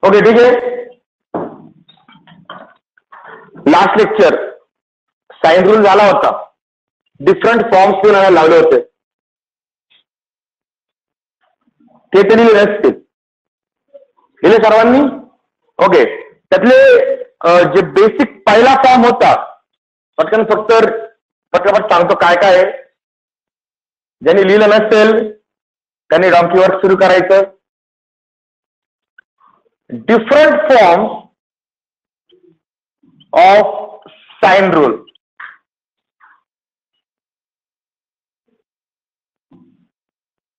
Okay ठीक आहे. Last lecture sine rule झाला होता, डिफरंट फॉर्म्स पण आणायला लावले होते, ते तरी नसते लिहिले सर्वांनी. ओके, त्यातले जे बेसिक पहिला फॉर्म होता, पटकन पटकन सांगतो काय काय आहे. ज्यांनी लिहिलं नसेल त्यांनी डॉंकी वर्क सुरू करायचं. Different forms of sine rule.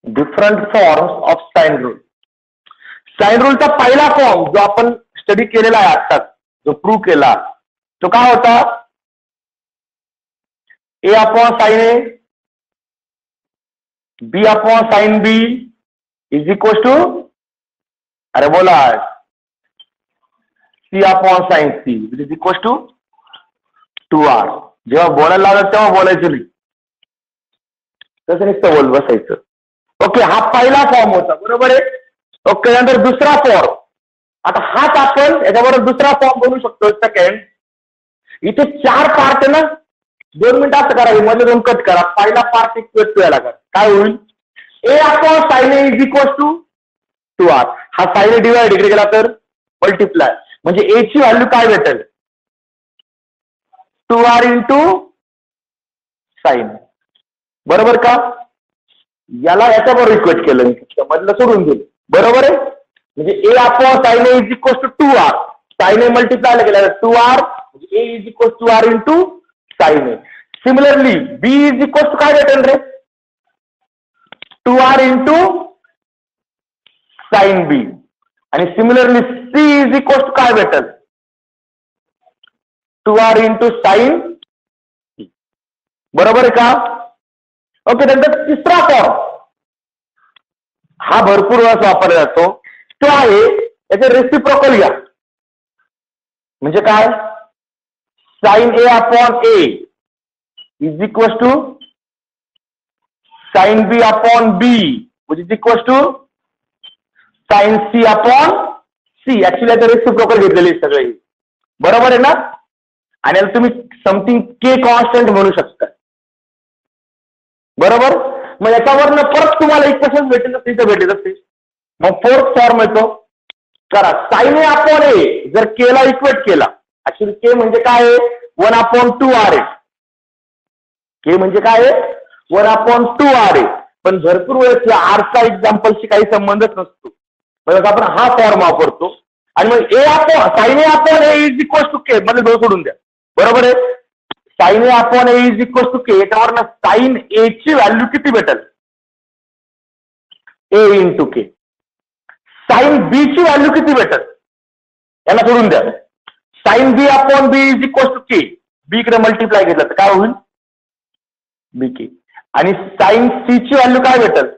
Different forms of sine rule. Sine रूलचा पहिला फॉर्म जो आपण स्टडी केलेला आहे आत्ताच, जो प्रूव्ह केला, तो काय होता? A upon sine A B upon sine B is equal to, अरे बोला, C upon sine C is equal to 2r. जेव्हा बोलायला लागलं तेव्हा बोलायचं नाही, तसं नुसतं बोल बसायचं. ओके, हा पहिला फॉर्म होता, बरोबर आहे. ओके, नंतर दुसरा फॉर्म. आता हाच आपण याच्याबरोबर दुसरा फॉर्म बनवू शकतो. सेकंड, इथे 4 पार्ट आहे ना, 2 मिनिटं असं करा, मध्ये 2 कट करा. पहिला पार्ट इक्वेट यायला करा. काय होईल? A upon sine A is equal to 2r. हा साइन डिवाइड इकडे गेला तर मल्टिप्लाय, म्हणजे ए ची व्हॅल्यू काय भेटेल? 2r into sign. बरोबर का? याला याच्याबरोबर इक्वेट केलं, मधलं सोडून दिलं. बरोबर आहे. म्हणजे A upon sine A is equal to 2r. Sine A multiply केलं 2r, म्हणजे A is equal to r into sine A. Similarly B is equal to काय भेटेल रे? 2r into sine B. आणि similarly C is equal to काय भेटेल? 2r into sine C. बरोबर आहे का? ओके, नंतर तिसरा फॉर्म, हा भरपूर वेळा वापरला जातो, तो आहे याचे रेसिप्रोकल घ्या. म्हणजे काय? Sine A upon A is equal to sine B upon B which is equal to sine C upon C. Actually याचे रेसिप्रोकल घेतलेले सगळे. बरोबर आहे ना? आणि याला तुम्ही समथिंग के कॉन्स्टंट म्हणू शकता. बरोबर. मग याच्यावरनं परत तुम्हाला इक्वेशन भेटेल, तिथे भेटत असते. मग फोर्थ फॉर्म येतो, करा साइन ए अपॉन ए. जर केला इक्वेट केला, ऍक्च्युली के म्हणजे काय आहे? 1 अपॉन 2r आहे. के म्हणजे काय आहे? 1 अपॉन 2r आहे. पण भरपूर वेळेस या आरचा एक्झाम्पलशी काही संबंधच नसतो, मग आपण हा फॉर्म वापरतो. आणि मग A upon sine A upon A is equal to K मध्ये 2 सोडून द्या. बरोबर आहे. Sine A upon A is equal to K. याच्यावर साइन ए ची व्हॅल्यू किती भेटेल? ए इंटू के. साइन बी ची व्हॅल्यू किती भेटेल? याला सोडून द्या. Sine B upon B is equal to K. B कडे मल्टिप्लाय घेतलं तर काय होईल? बी के. आणि साइन सी ची व्हॅल्यू काय भेटेल?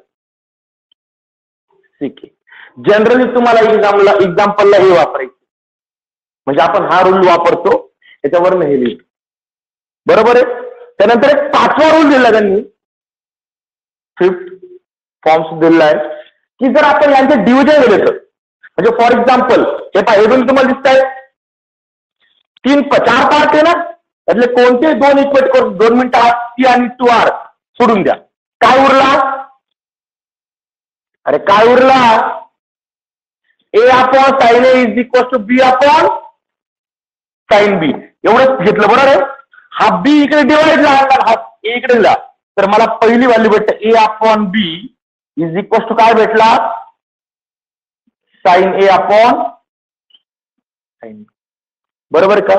सी के. जनरली तुम्हाला एक्झाम्पलला हे वापरायचं, म्हणजे आपण हा रूल वापरतो, याच्यावर हे लिहितो. बरोबर आहे. त्यानंतर एक 5वा रूल दिला त्यांनी, 5th फॉर्म्स दिलेला आहे, की जर आपण यांचे डिव्हिजन दिले तर, म्हणजे फॉर एक्झाम्पल हे पण तुम्हाला दिसत आहे 4 पार्ट आहे ना, त्यातले कोणते 2 इक्वेट करून 2 मिनिटं सी आणि 2r सोडून द्या. काय उरला? अरे काय उरला? A upon sine A is equal to B upon sine B. एवढंच घेतलं. बरोबर आहे. हा बी इकडे डिवाइड झाला, हा ए इकडे दिला, तर मला पहिली व्हॅल्यू भेटते A upon B is equal to काय भेटला? Sine A upon sine B. बरोबर का?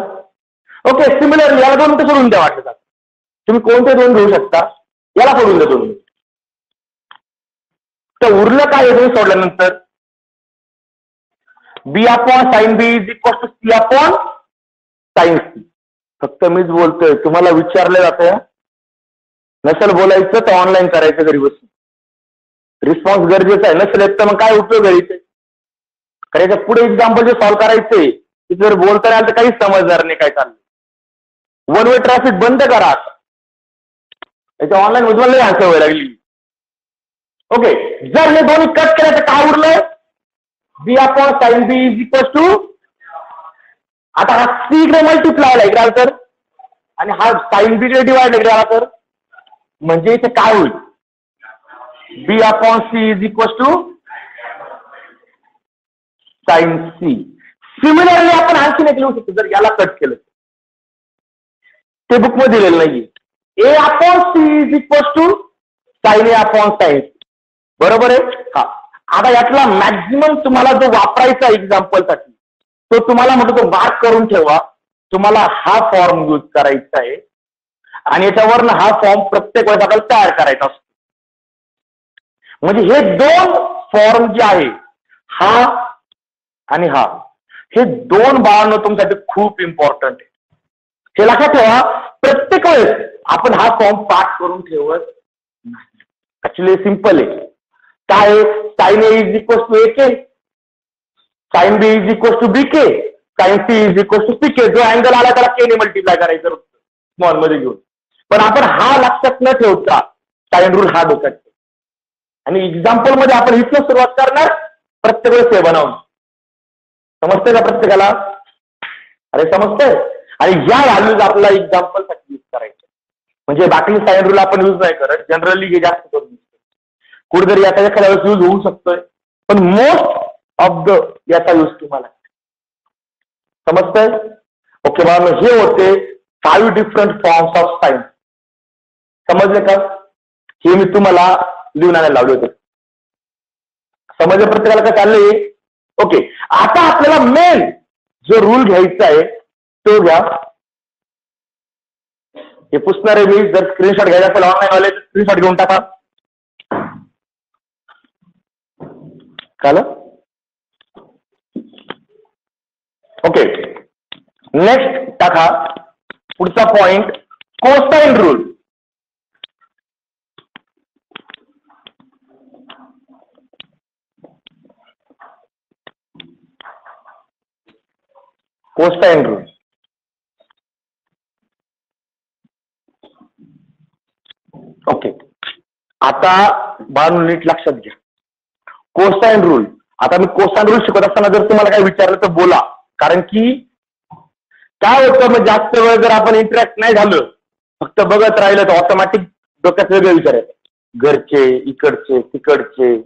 ओके, सिमिलरली याला 2 मिनिटं सोडून द्या. वाटलं तुम्ही कोणते 2 घेऊ शकता, याला सोडून द्या 2 मिनिटं. तर उरलं काय तुम्ही सोडल्यानंतर? B upon sine B is equal to C upon sine C. फक्त मीच बोलतोय, तुम्हाला विचारलं जातं. नसेल बोलायचं तर ऑनलाईन करायचं घरी बसून. रिस्पॉन्स गरजेचा आहे. नसेल येत तर मग काय उपयोग आहे? करायचं पुढे एक्झाम्पल जे सॉल्व्ह करायचंय, की जर बोलता नाही आलं तर काहीच समजणार नाही काय चाललं. 1 वे ट्रॅफिक बंद करा. याच्या ऑनलाईन मध्ये आन्सर व्हायला लागली. ओके, जर हे दोन्ही कट केलं तर काय उरलंय? B upon sine B is equal to, आता हा सी इकडे मल्टिप्लाय आला इकडे तर, आणि हा साइन बी इकडे डिवाइड इकडे आला तर, म्हणजे इथे काय होईल, B upon C is equal to sine C. Similarly आपण आणखीन एक लिहू शकतो जर याला कट केलं, ते बुक मध्ये दिलेलं नाहीये. A upon C is equal to sine A upon sine, बरोबर आहे. हा, आता यातला मॅक्झिमम तुम्हाला जो वापरायचा एक्झाम्पल साठी तो तुम्हाला म्हणतो तो मार्क करून ठेवा. तुम्हाला हा फॉर्म यूज करायचा आहे आणि याच्यावरनं हा फॉर्म प्रत्येक वेळेस आपल्याला तयार करायचा असतो. म्हणजे हे दोन फॉर्म जे आहे, हा आणि हा, हे दोन बाळांनो तुमच्यासाठी खूप इम्पॉर्टंट आहे. हे लक्षात ठेवा, प्रत्येक वेळेस आपण हा फॉर्म पाठ करून ठेवत. ऍक्च्युली सिंपल आहे. काय, sine A is equal to A K, sine B is equal to B K, sine C is equal to C K. जो अँगल आला त्याला के ने मल्टिप्लाय करायचं स्मॉल मध्ये घेऊन. पण आपण हा लक्षात न ठेवता साइन रूल हा डोक्यात, आणि एक्झाम्पल मध्ये आपण इथनं सुरुवात करणार, प्रत्येक वेळेस हे बनवून. समजतंय का प्रत्येकाला? अरे समजतंय. आणि ह्या व्हॅल्यूज आपल्याला एक्झाम्पल साठी यूज करायचे. म्हणजे बाकी साइन रूल आपण यूज नाही करत, जनरली हे जास्त करून कुठेतरी याचा एखाद्या वेळेस यूज होऊ शकतोय, पण मोस्ट ऑफ द याचा यूज तुम्हाला समजतंय. ओके बाबा, हे होते 5 डिफरंट फॉर्म्स ऑफ साइन. समजले का? हे मी तुम्हाला लिहून आणायला लावले होते. समजले प्रत्येकाला काय चाललंय? ओके, आता आपल्याला मेन जो रूल घ्यायचा आहे तो घ्या. हे पुसणार आहे मी. जर स्क्रीनशॉट घ्यायचा असेल ऑनलाईन वाले तर स्क्रीनशॉट घेऊन टाका. झालं? ओके, नेक्स्ट टाका पुढचा point, cosine rule. Cosine rule. Okay, आता बाळांनो नीट लक्षात घ्या. कोसाइन रूल, आता मी कोसाइन रूल शिकवत असताना जर तुम्हाला काही विचारलं तर बोला. कारण की काय होतं, मग जास्त वेळ जर आपण इंटरॅक्ट नाही झालं, फक्त बघत राहिलं तर ऑटोमॅटिक डोक्यात वेगळे विचार आहेत, घरचे, इकडचे, तिकडचे.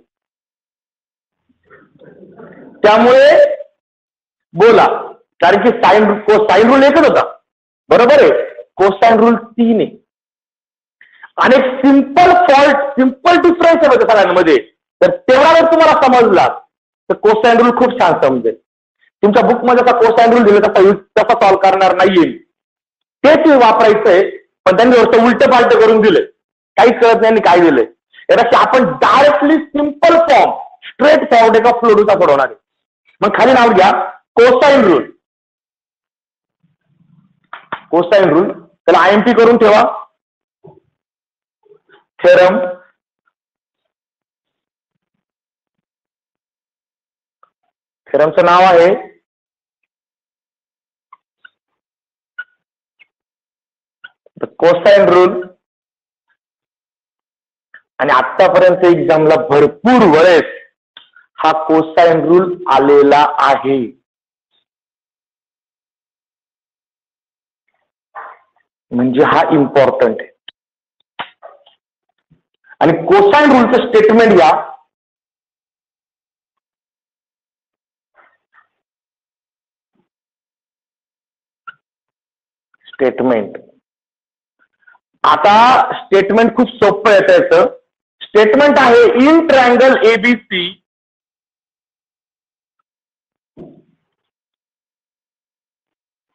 त्यामुळे बोला. कारण की साइन रूल एकच होता, बरोबर आहे. कोसाइन रूल 3 आहे. आणि सिंपल डिफरन्स आहे सगळ्यांमध्ये. तर तेवढा जर तुम्हाला समजला तर कोसाइन रूल खूप छान समजेल. तुमच्या बुकमध्ये जसा कोसाइन रूल दिला तसा सॉल्व्ह करणार नाहीये, तेच वापरायचंय. पण त्यांनी उलट पालट करून दिले, काही कळत नाही काय दिलंय. यापेक्षा आपण directly simple form, straight forward एका फ्लोडूचा सोडवणार आहे. मग खाली नाव घ्या कोसाइन रूल. कोसाइन रूल त्याला आयएमपी करून ठेवा. थेरम, थेरमचं नाव आहे कोसाइन रूल. आणि आतापर्यंत एक्झामला भरपूर वेळेस हा कोसाइन रूल आलेला आहे. म्हणजे हा इम्पॉर्टंट आहे. आणि कोसाइन रूलचं स्टेटमेंट घ्या. स्टेटमेंट, आता स्टेटमेंट खूप सोपं येतं. याचं स्टेटमेंट आहे in triangle ABC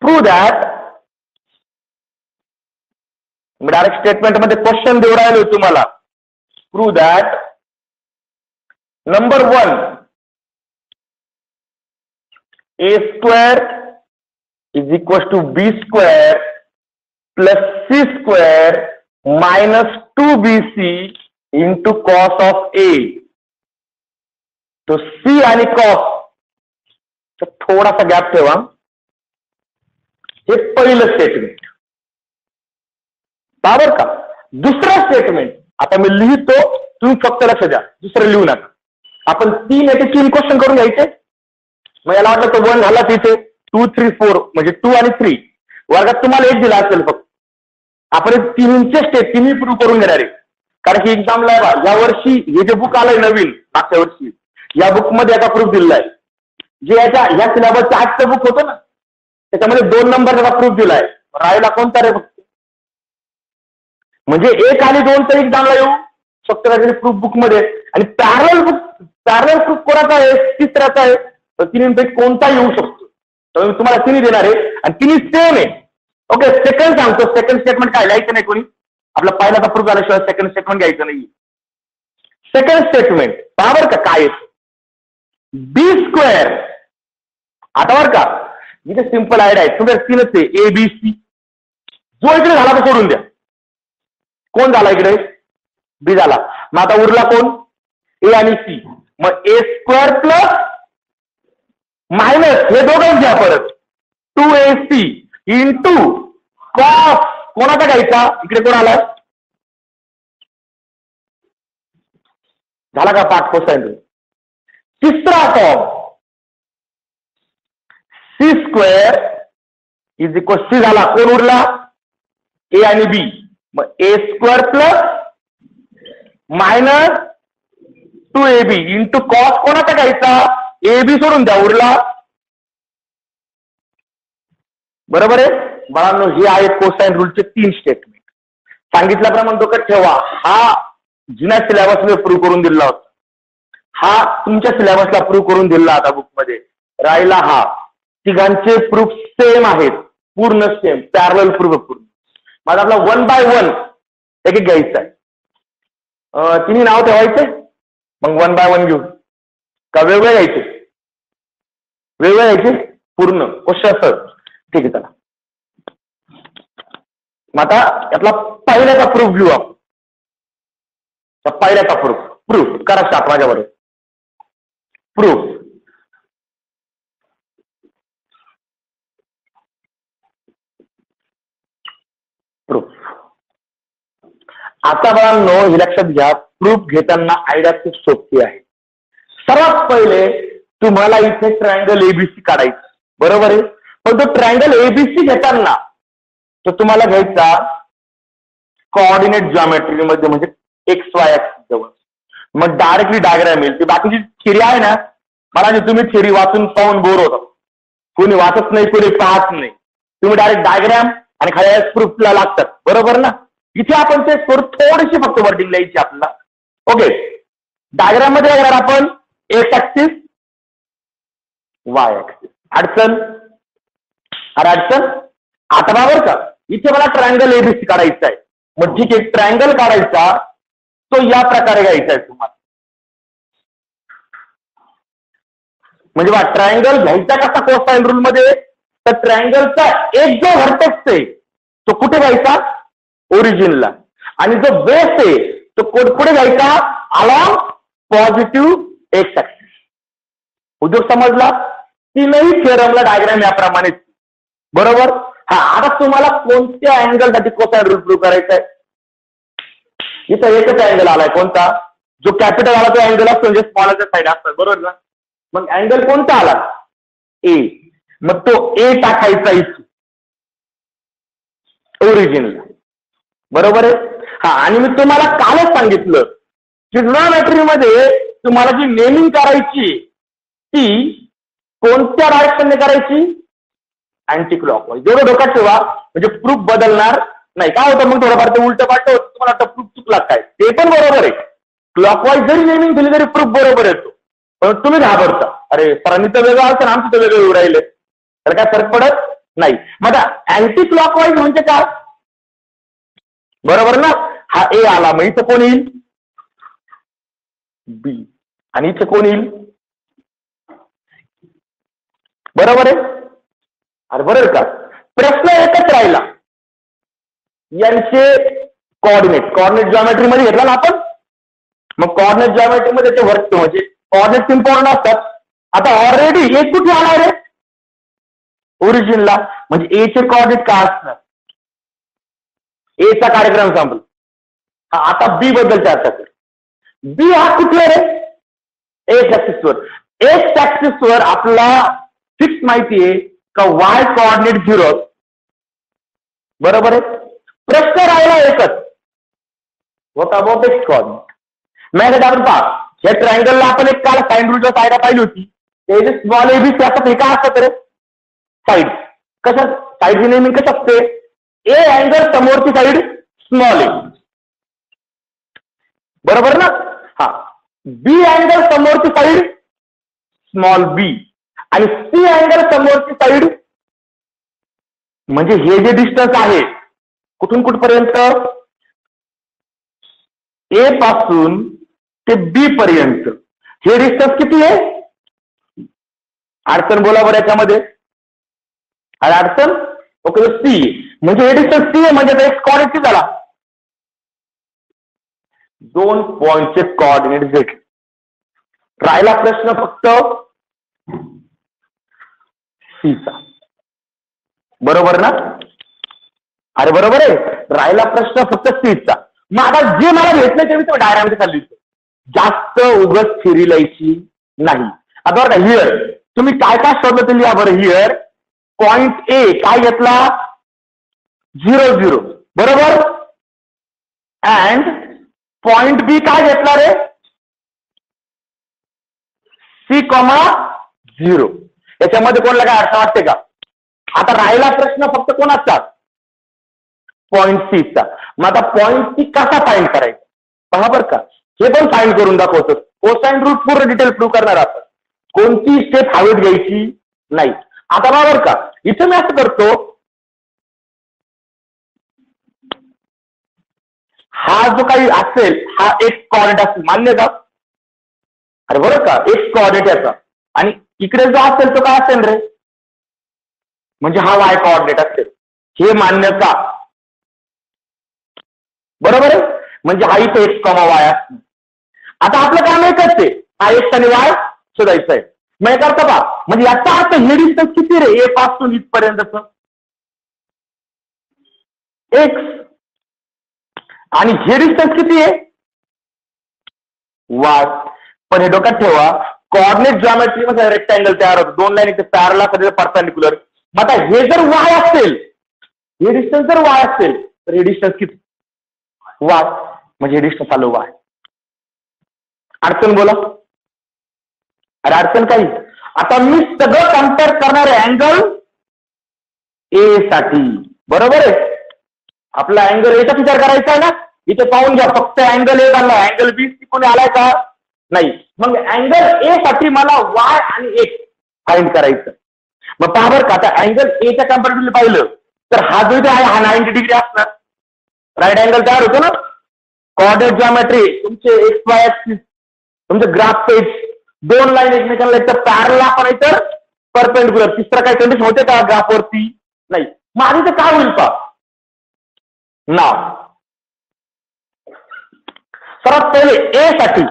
prove that. मी डायरेक्ट स्टेटमेंट मध्ये क्वेश्चन देऊ राहिलो तुम्हाला. Prove that number 1 A square is equal to B square plus C square minus 2bc into cos of A. तो सी आणि कॉस थोडासा गॅप ठेवा. हे पहिलं स्टेटमेंट, बरोबर का? दुसरं स्टेटमेंट आता मी लिहितो, तुम्ही फक्त लक्ष द्या, दुसरं लिहू नका. आपण 3 क्वेश्चन करून घ्यायचे. मग याला वाटलं तो 1 झाला तिथे 2 3 4 म्हणजे 2 आणि 3 वर्गात तुम्हाला 1 दिला असेल फक्त. आपण तिन्हीचे स्टेप तिन्ही प्रूव्ह करून घेणार आहे. कारण की एक्झामला या वर्षी हे जे बुक आलंय नवीन मागच्या वर्षी या बुक मध्ये आता प्रूफ दिलेला आहे. जे ह्या सिलेबसचं आजचं बुक होतं ना त्याच्यामध्ये 2 नंबरचा प्रूफ दिलाय. राहिला कोणता रे फक्त म्हणजे 1 आणि 2 तर एक्झामला येऊ फक्त काहीतरी प्रूफ बुक मध्ये आणि पॅरलल प्रूफ कोणाचा आहे तिसऱ्याचा आहे तर तिन्हीपैकी कोणता येऊ शकतो. तर मी तुम्हाला तिन्ही देणार आहे आणि तिन्ही सेम आहे. ओके सेकंड सांगतो. सेकंड स्टेटमेंट काय लिहायचं नाही कोणी आपला पहिल्याचा प्रूफ झाल्याशिवाय सेकंड स्टेटमेंट घ्यायचं नाही. सेकंड स्टेटमेंट बरोबर का काय बी स्क्वेअर. आता बरं का इथे सिंपल आयडिया आहे तुम्ही तीनच आहे ए बी सी. जो इकडे झाला तो सोडून द्या. कोण झाला इकडे बी झाला. मग आता उरला कोण ए आणि सी. मग ए स्क्वेअर प्लस मायनस हे दोघं घ्या परत 2ac इंटू कॉस कोणाचा घ्यायचा इकडे कोण आला झाला का पाठ कोसाइन. तिसरा form C square is equal C झाला. कोण उरला ए आणि बी. मग A square plus minus 2ab into cos कोणाचा घ्यायचा ए बी सोडून द्या उरला. बरोबर आहे बाळांनो. हे आहेत कोसाइन रूलचे 3 स्टेटमेंट. सांगितल्याप्रमाणे डोक्यात ठेवा. हा जुन्या सिलेबसमध्ये प्रूव्ह करून दिला होता. हा तुमच्या सिलेबसला प्रूव्ह करून दिला आता बुकमध्ये. राहिला हा. तिघांचे प्रूफ सेम आहेत पूर्ण सेम पॅरलल प्रूफ पूर्ण. माझा आपला 1 बाय 1 एक एक घ्यायचा आहे. तिन्ही नाव ठेवायचे मग 1 बाय 1 घेऊ का वेगळे घ्यायचे वेगळे घ्यायचे पूर्ण क्वेश्चन सर ठीक आहे चला. मग आता यातला पहिल्याचा प्रूफ घेऊ आपण. पहिल्याचा प्रूफ करा स्टार्ट माझ्याबरोबर. प्रूफ आता बाळांनो हे लक्षात घ्या प्रूफ घेताना आयडिया खूप सोपी आहे. सर्वात पहिले तुम्हाला इथे ट्रायंगल एबीसी काढायचं बरोबर आहे. पण तो ट्रायंगल एबीसी घेताना तो तुम्हाला घ्यायचा कोऑर्डिनेट जॉमेट्री मध्ये म्हणजे एक्स वाय ऍक्सिस जवळ. मग डायरेक्टली डायग्राम येईल. ती बाकीची थिअरी आहे ना मला तुम्ही थिअरी वाचून पाहून बोर होता. कोणी वाचत नाही कोणी पाहत नाही. तुम्ही डायरेक्ट डायग्राम आणि खाली प्रूफला लागतात बरोबर ना. इथे आपण ते थोडीशी फक्त वर्डिंग लिहायची आपल्याला. ओके डायग्राम मध्ये काय करणार आपण एक्स ऍक्सिस वाय ऍक्सिस. अडचण आता बरोबर का इथे मला ट्रायंगल एबीसी काढायचा आहे. मग ठीक आहे ट्रायंगल काढायचा तो या प्रकारे घ्यायचा आहे तुम्हाला. म्हणजे बा ट्रायंगल घ्यायचा कसा कोसाइन रूल मध्ये तर ट्रायंगलचा एक जो व्हर्टेक्स आहे तो कुठे घ्यायचा ओरिजिनला आणि जो बेस आहे तो कुठे घ्यायचा अलॉंग पॉझिटिव्ह एक्स ऍक्सिस. उद्योग समजला. तीनही थिअरमला डायग्राम याप्रमाणे बरोबर. हा आता तुम्हाला कोणत्या अँगल साठी कोसाइन रूल प्रूव्ह करायचा आहे. इथं एकच अँगल आलाय कोणता जो कॅपिटल आला तो अँगल असतो म्हणजे स्मॉलच्या साईड असतात बरोबर ना. मग अँगल कोणता आला ए. मग तो ए टाकायचा इथे ओरिजिनला बरोबर आहे. हा आणि मी तुम्हाला कालच सांगितलं ट्रिग्नोमेट्रीमध्ये तुम्हाला जी नेमिंग करायची ती कोणत्या डायरेक्शनने करायची अँटी क्लॉकवाईज. जेवढं डोक्यात ठेवा म्हणजे प्रूफ बदलणार नाही. काय होतं मग थोडंफार ते उलट पालट होतं तुम्हाला वाटतं प्रूफ चुकला काय ते पण बरोबर आहे. क्लॉकवाईज जरी नेमिंग दिली तरी प्रूफ बरोबर येतो. पण तुम्ही घाबरता अरे सरांनी तर वेगळं असं आमचं तर वेगळं येऊ राहिले तर काय फरक पडत नाही. मग अँटी क्लॉकवाईज म्हणजे काय बरोबर ना. हा ए आला मग इथं कोण येईल बी आणि इथं कोण येईल बरोबर आहे. अरे बरोबर का. प्रश्न एकच राहिला यांचे कोऑर्डिनेट जॉमेट्री मध्ये घेतला ना आपण. मग कोऑर्डिनेट जॉमेट्री मध्ये ते वर्क म्हणजे कोऑर्डिनेट इम्पॉर्टंट असतात. आता ऑलरेडी ए कुठे आला रे ओरिजिनला म्हणजे ए चे कोऑर्डिनेट काय असणार एचा कार्यक्रम संपला. आता बी बद्दल चर्चा कर. बी हा कुठे रे एक्स ऍक्सिसवर. एक्स ऍक्सिस वर आपला फिक्स माहिती आहे का वाय कोऑर्डिनेट 0, बरोबर आहे. प्रश्न राहिला एकच, what about x coordinate. Magnet आपण पहा, या ट्रायंगलला आपण एक काल साइन रूलच्या साईडला पाहिली होती. ते स्मॉल एबीसी असतात, हे काय असतात रे? साईड. कशा साईडची नेहमी कसं असते? ए अँगल समोरची साईड स्मॉल ए, बरोबर ना? हा. बी अँगल समोरची साईड स्मॉल बी आणि सी अँगल समोरची साईड, म्हणजे हे जे डिस्टन्स आहे कुठून कुठपर्यंत, ए पासून ते बी पर्यंत, हे डिस्टन्स किती आहे? अडचण बोला बरं याच्यामध्ये. अडचण ओके, सी म्हणजे हे डिस्टन्स सी आहे, म्हणजे एक्स कोऑर्डिनेट झाला. 2 पॉइंटचे कोऑर्डिनेट घेतले. राहिला प्रश्न फक्त सीचा, बरोबर ना? अरे बरोबर आहे, राहिला प्रश्न फक्त सीचा. मग आता जे मला भेटलं ते मी डायग्राम चालली, जास्त उगच थिअरी लिहायची नाही. आता बघा हिअर तुम्ही काय काय शोधलं ते लिहा बरं. हिअर पॉइंट ए काय घेतला? 0 0, बरोबर. अँड पॉइंट बी काय घेतला रे? C, 0. याच्यामध्ये कोणाला काय अर्थ वाटते का? आता राहिला प्रश्न फक्त कोणाचा? पॉइंट सीचा. मग आता पॉइंट सी कसा फाइंड करायचा पहा बरं का. हे पण फाइंड करून दाखवतो. कोसाइन रूट पूर्ण डिटेल प्रूव्ह करणार आपण. कोणती स्टेप हवेत घ्यायची नाही. आता पहा बरं का, इथं मी असं करतो, हा जो काही असेल हा एक कोऑर्डिनेट असेल, मान्य का? अरे बरं का, एक कोऑर्डिनेट याचा, आणि इकडे जो असेल तो काय असेल रे? म्हणजे हा वाय कोऑर्डिनेट असेल. हे मान्य का? बरोबर आहे, म्हणजे हा इथे एक्स कॉमा वाय असतो. आता आपलं काम एकच आहे, हा एक्स आणि वाय शोधायचं आहे. मग करता पहा, म्हणजे याचा अर्थ हे डिस्टन्स किती रे? ए पासून इथपर्यंतच एक्स, आणि हे डिस्टन्स किती आहे? वाय. पण हे डोक्यात ठेवा, कोऑर्डिनेट जॉमेट्री मध्ये रेक्टँगल तयार होतो, 2 लाईन इथे पॅरलल असतात, परपेंडिक्युलर. मग आता हे जर वाय असेल, हे डिस्टन्स जर वाय असेल, तर हे डिस्टन्स किती? वाय, म्हणजे हे डिस्टन्स आलं वाय. अडचण बोला. अरे अडचण काही. आता मी सगळं कम्पेअर करणार आहे अँगल ए साठी, बरोबर आहे. आपला अँगल एचा विचार करायचा आहे ना. इथे पाहून घ्या, फक्त अँगल ए झाला, अँगल बी कोणी आलाय का? नाही. मग अँगल ए साठी मला वाय आणि एक्स फाइंड करायचं. मग पहा बरं का, आता अँगल एच्या कम्पॅरेटिव्हली पाहिलं तर हा जो इथे आहे हा 90 डिग्री असणार. राईट अँगल तयार होतो ना. कोऑर्डिनेट जॉमेट्री तुमचे एक्स वाय ऍक्सिस, तुमचे ग्राफ पेज, 2 लाईन एकमेकांना एक तर पॅरलल आपण तर परपेंडिक्युलर. तिसरा काही कंडिशन होते का ग्राफवरती? नाही. मग आधी तर काय होईल पहा ना. सर्वात पहिले ए साठी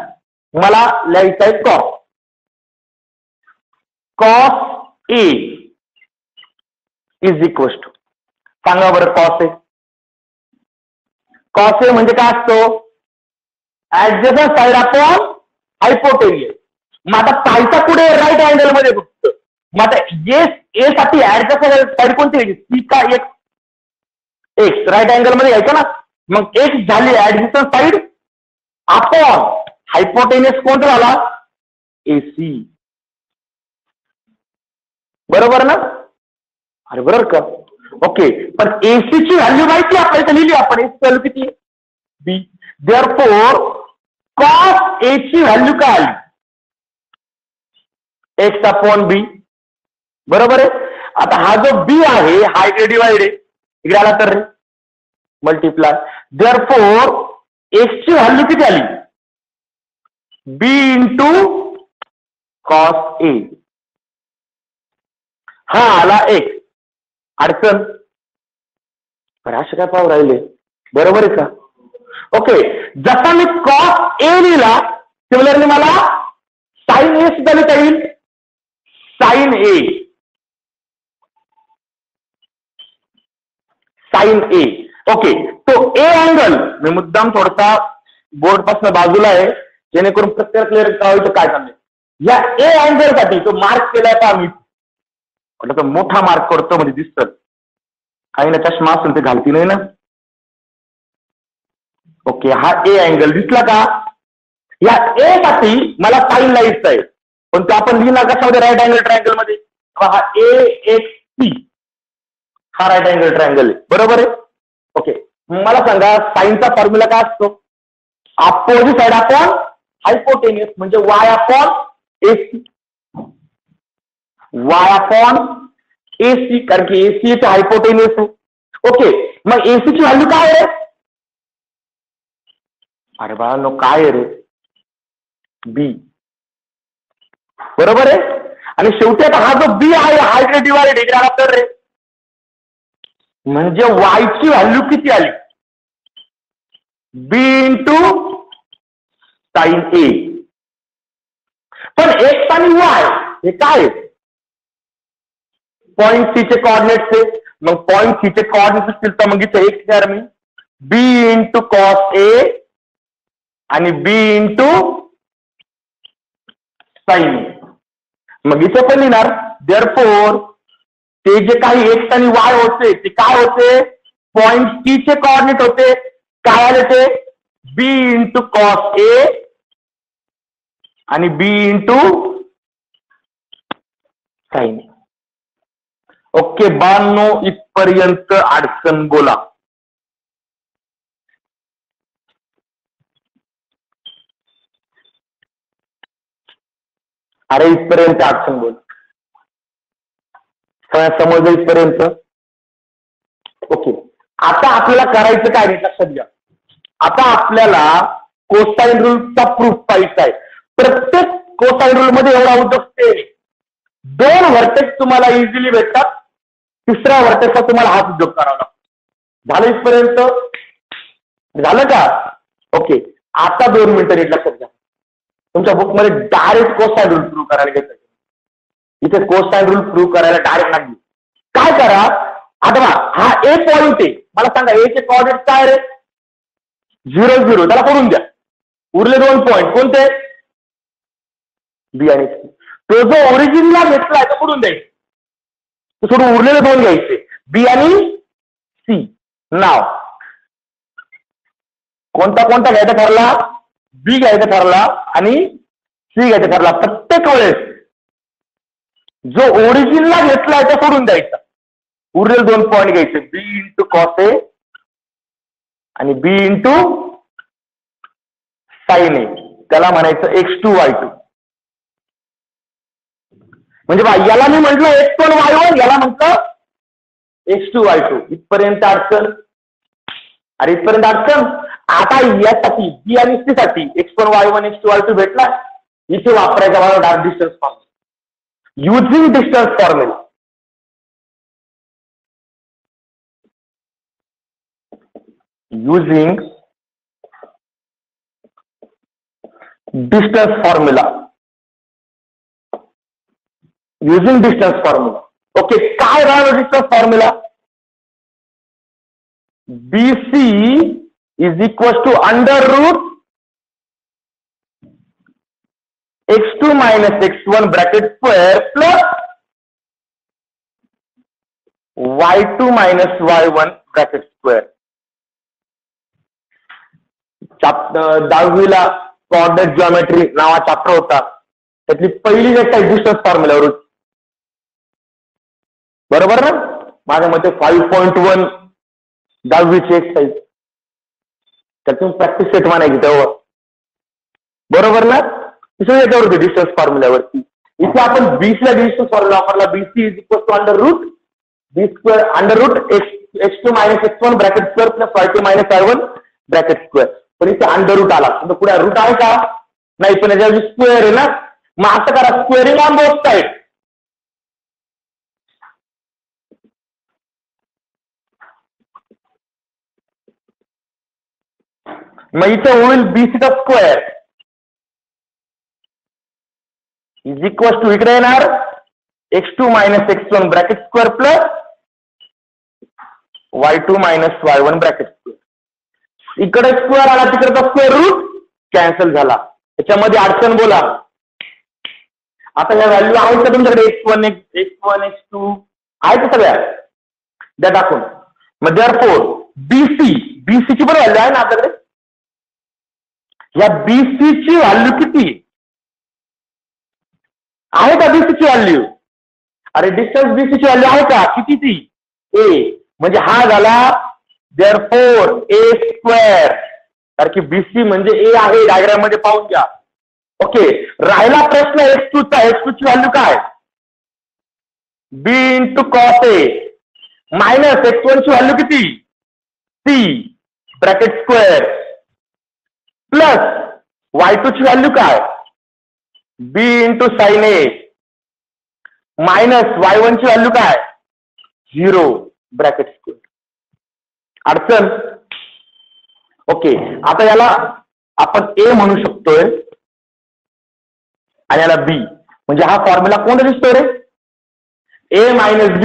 मला लिहायचं आहे cos. Cos A is equal to, सांगा बरं कॉस ए. कॉस ए म्हणजे काय असतो? Adjacent side upon hypotenuse. मग आता पाहायचा कुठे? राईट अँगल मध्ये फक्त. मग आता ए साठी ऍडजस्टंट साइड कोणती घ्यायची? सी का एक्स? एक्स. राईट अँगल मध्ये घ्यायचं ना. मग एक्स झाली ऍडजस्टंट साइड अपॉन हायपोटेनियस कोणता झाला? एसी, बरोबर ना? अरे बरोबर का? ओके. पण एसी ची व्हॅल्यू माहिती आपल्याला लिहिली आपण. एसी व्हॅल्यू किती? बी. देअरफॉर कॉस ए ची व्हॅल्यू काय आली? एक्स अपॉन बी, बरोबर आहे. आता हा जो बी आहे हा इकडे डिवाइड आहे, इकडे आला तर मल्टिप्लाय. देअरफॉर एक्स ची व्हॅल्यू किती आली? बी इंटू कॉस ए. हा आला एक्स. अडचण असे काय पाहू राहिले? बरोबर आहे का? ओके. जसा मी कॉस ए लिहिला, सिमिलरली मला साइन ए सुद्धा लिहिता येईल. साइन ए, साइन ए. ओके. तो ए अँगल मी मुद्दाम थोडासा बोर्ड पासून बाजूला आहे, जेणेकरून प्रत्येक क्लिअर करायचं काय चाललंय. या ए अँगल साठी तो मार्क केलाय का मी म्हटलं तर मोठा मार्क करतो म्हणजे दिसत. काही ना चष्मा असेल ते घालती नाही ना. ओके, हा ए अँगल दिसला का. या ए साठी मला साइन लिहायचं आहे, पण ते आपण लिहिला कशामध्ये, राईट अँगल ट्रायंगल मध्ये. हा ए एक्स सी हा राईट अँगल ट्रायंगल आहे, बरोबर आहे. ओके, मला सांगा साइनचा फॉर्म्युला काय असतो. अपोजिट साइड अपॉन हायपोटेनियस, म्हणजे Y upon AC. Y upon AC, कारण की एसी इथे हायपोटेनियस आहे. ओके, मग एसी ची व्हॅल्यू काय आहे. अरे बाळांनो काय आहे रे, बी, बरोबर आहे. आणि शेवटी आता हा जो बी आहे हायड्रेट डिवाइड डिग्राड रे, म्हणजे वाय ची व्हॅल्यू किती आली, बी इंटू साइन ए. पण एक्स आणि वाय हे काय, पॉइंट सी चे कोऑर्डिनेट्स आहे. मग पॉइंट सी चे कोऑर्डिनेट्स असतील तर मग इथे एक द्या मी, बी इंटू कॉस ए आणि बी इंटू साइन ए. मग इथे पण लिहिणार देअरफॉर ते जे काही एक्स आणि वाय होते ते काय होते, पॉइंट सी चे कोऑर्डिनेट होते. काय आले ते, बी इंटू कॉस ए आणि बी इंटू साइन ए. ओके बांनो, इथपर्यंत अडचण बोला. अरे इथपर्यंत अडचण बोल, सगळ्या समज इथपर्यंत. ओके, आता आपल्याला करायचं काय रे, लक्षात घ्या. आता आपल्याला कोसाइन रूलचा प्रूफ पाहिजे आहे. प्रत्येक कोसाइन रूल मध्ये एवढा उद्योग असते, 2 व्हर्टेक्स तुम्हाला इझिली भेटतात, तिसऱ्या व्हर्टेक्सचा तुम्हाला हाच उद्योग करावा लागतो. झालं इथपर्यंत, झालं का. ओके, आता 2 मिनिटं नीट लक्षात घ्या. तुमच्या बुकमध्ये डायरेक्ट कोसाइन रूल प्रूव्ह करायला घेतलं, इथे कोसाइन रूल प्रूव्ह करायला डायरेक्ट नाही. काय करा, आता हा ए पॉइंट आहे, मला सांगा ए चे कोऑर्डिनेट काय रे, 0 0, त्याला करून द्या. उरले 2 पॉइंट कोणते, बी आणि सी. तो जो ओरिजिनला घेतलाय तो करून द्यायचा, तो सोडून उरलेले 2 घ्यायचे, बी आणि सी. नाव कोणता कोणता घ्यायचा ठरला, बी घ्यायचा ठरला आणि सी घ्यायचा ठरला. प्रत्येक वेळेस जो ओरिजिनला घेतलाय तो सोडून द्यायचा, उरलेले 2 पॉइंट घ्यायचे, बी इंटू कॉस ए आणि बी इंटू साइन ए. त्याला म्हणायचं x2y2. म्हणजे बा याला मी म्हटलं x1y1, याला म्हटलं x2y2. इथपर्यंत अडचण, अरे इथपर्यंत अडचण. आता यासाठी बी आणि सी साठी x1y1 x2y2 भेटला, इथे वापरायचा मला dark distance formula. Using distance formula, using distance formula, using distance formula. Okay, काय राहिलं distance formula, BC is equal to under root x2 minus x1 bracket square plus y2 minus y1 bracket square. 10वीला coordinate geometry नावा chapter होता, त्यातली पहिली गोष्ट आहे distance फॉर्म्युलावर, बरोबर ना. माझ्या मते 5.1 10वीची एक्सरसाइज, त्यातून प्रॅक्टिस सेट म्हणायची तेव्हा, बरोबर ना. याच्यावर होते डिस्टन्स फॉर्म्युल्यावरती. इथे आपण बीसीला डिस्टन्स फॉर्म्युला वापरला, BC is equal to under root B square under root x2 minus x1 bracket square plus y2 minus y1 bracket square. पण इथे अंडर रूट आला, पुढे रूट आहे का नाही, पण याच्या स्क्वेअर आहे ना. मग असं करा, स्क्वेअरिंग ऑन बोथ साइड. मग इथे होईल बीसीचा स्क्वेअर इज इक्वल टू, इकडे येणार x2 minus x1 bracket square plus y2 minus y1 bracket square. इकडे स्क्वेअर आला, तिकडचा स्क्वेअर रूट कॅन्सल झाला. त्याच्यामध्ये अडचण बोला, आता या व्हॅल्यू आहेत का तुमच्याकडे? x1 x1 x2 आहेत सगळ्या द्या टाकून. मग therefore BC ची पण व्हॅल्यू आहे ना आपल्याकडे. या BC ची व्हॅल्यू किती आहे का? BC ची व्हॅल्यू, अरे डिस्टन्स BC ची व्हॅल्यू आहे का? किती ती? a. म्हणजे हा झाला therefore a², कारण की BC म्हणजे a आहे, डायग्राम मध्ये पाहून घ्या. ओके, राहिला प्रश्न x2 चा. x2 ची व्हॅल्यू काय? b × cos a minus x1 ची व्हॅल्यू किती? c bracket square plus y2 ची व्हॅल्यू काय? b × sin a minus y1 ची व्हॅल्यू काय? 0 ब्रॅकेट स्क्वेअर. अडचण? ओके, आता याला आपण a म्हणू शकतोय आणि याला b, म्हणजे हा फॉर्म्युला कोणता दिसतोय रे? a minus b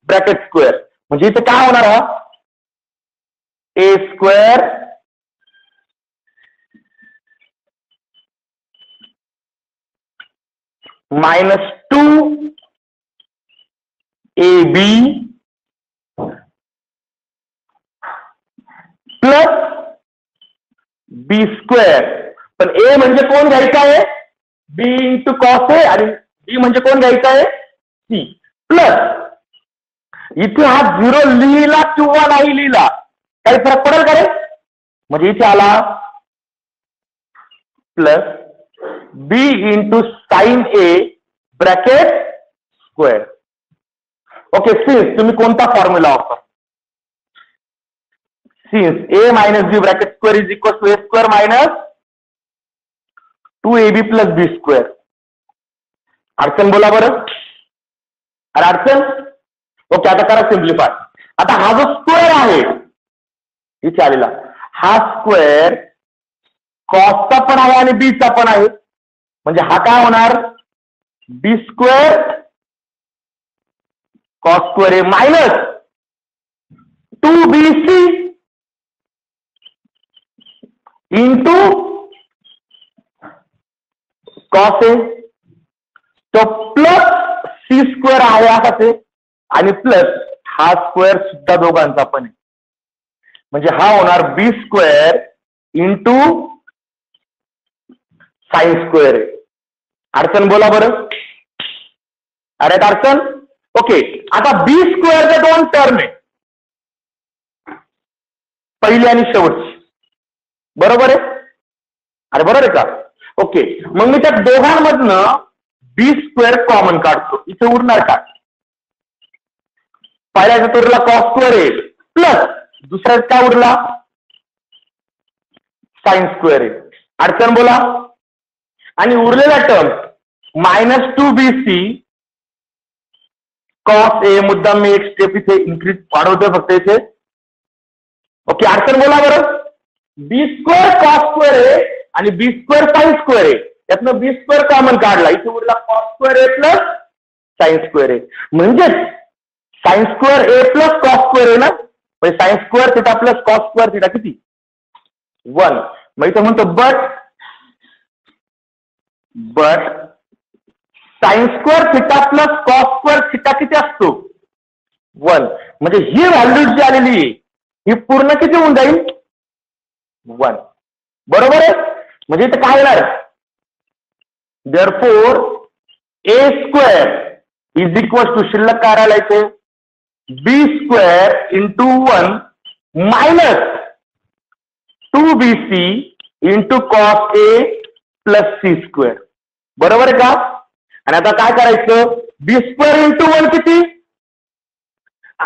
bracket square. म्हणजे इथे काय होणार? हा a² minus 2ab plus b². पण a म्हणजे कोण घ्यायचं आहे? b × cos a आणि b म्हणजे कोण घ्यायचं आहे? c. प्लस इथे हा 0 लिहिला किंवा नाही लिहिला काही फरक पडेल का रे? म्हणजे इथे आला plus b × sin a bracket square. Okay, since तुम्ही कोणता फॉर्म्युला वापरा? Since a minus b bracket square is equal to a² minus 2ab plus b². अडचण बोला बरं. अरे अडचण? ओके, आता करा सिम्प्लिफाय. आता हा जो स्क्वेअर आहे इथे आलेला, हा स्क्वेअर कॉसचा पण आहे आणि बीचा पण आहे. म्हणजे हा काय होणार? b² cos² a minus 2bc into cos a. तो प्लस c² आहे असाच आहे आणि प्लस हा स्क्वेअर सुद्धा दोघांचा पण आहे. म्हणजे हा होणार b² इंटू sin² आहे. अडचण बोला बरं. अरे अडचण? ओके, आता b² च्या दोन टर्म आहे, पहिली आणि शेवटची. बरोबर आहे? अरे बरोबर आहे का? ओके, मग मी त्या दोघांमधनं b² कॉमन काढतो. इथे उरणार काय? पहिल्याच्या तुरला cos² आहे प्लस दुसऱ्यात काय उरला? sin² आहे. अडचण बोला. आणि उरलेला term minus 2bc cos a. मुद्दाम मी एक स्टेप इथे इन्क्रीज वाढवतोय फक्त इथे. ओके, अडचण बोला बरं. b² cos² आहे आणि b² sin² आहे. यातनं b² कॉमन काढला, इथे उरला cos² a प्लस sin² आहे. म्हणजेच sin² a प्लस cos² आहे ना, म्हणजे sin² theta plus cos² theta किती? 1. मग इथे म्हणतो but sin² theta plus cos² theta किती असतो? 1. म्हणजे ही व्हॅल्यू जी आलेली आहे ही पूर्ण किती होऊन जाईल? 1. बरोबर आहे? म्हणजे इथे काय येणार? therefore a² is equal to, शिल्लक काय राहिला इथे? b² into 1 minus 2bc into cos a plus c². बरोबर आहे का? आणि आता काय करायचं? b² इंटू 1 किती?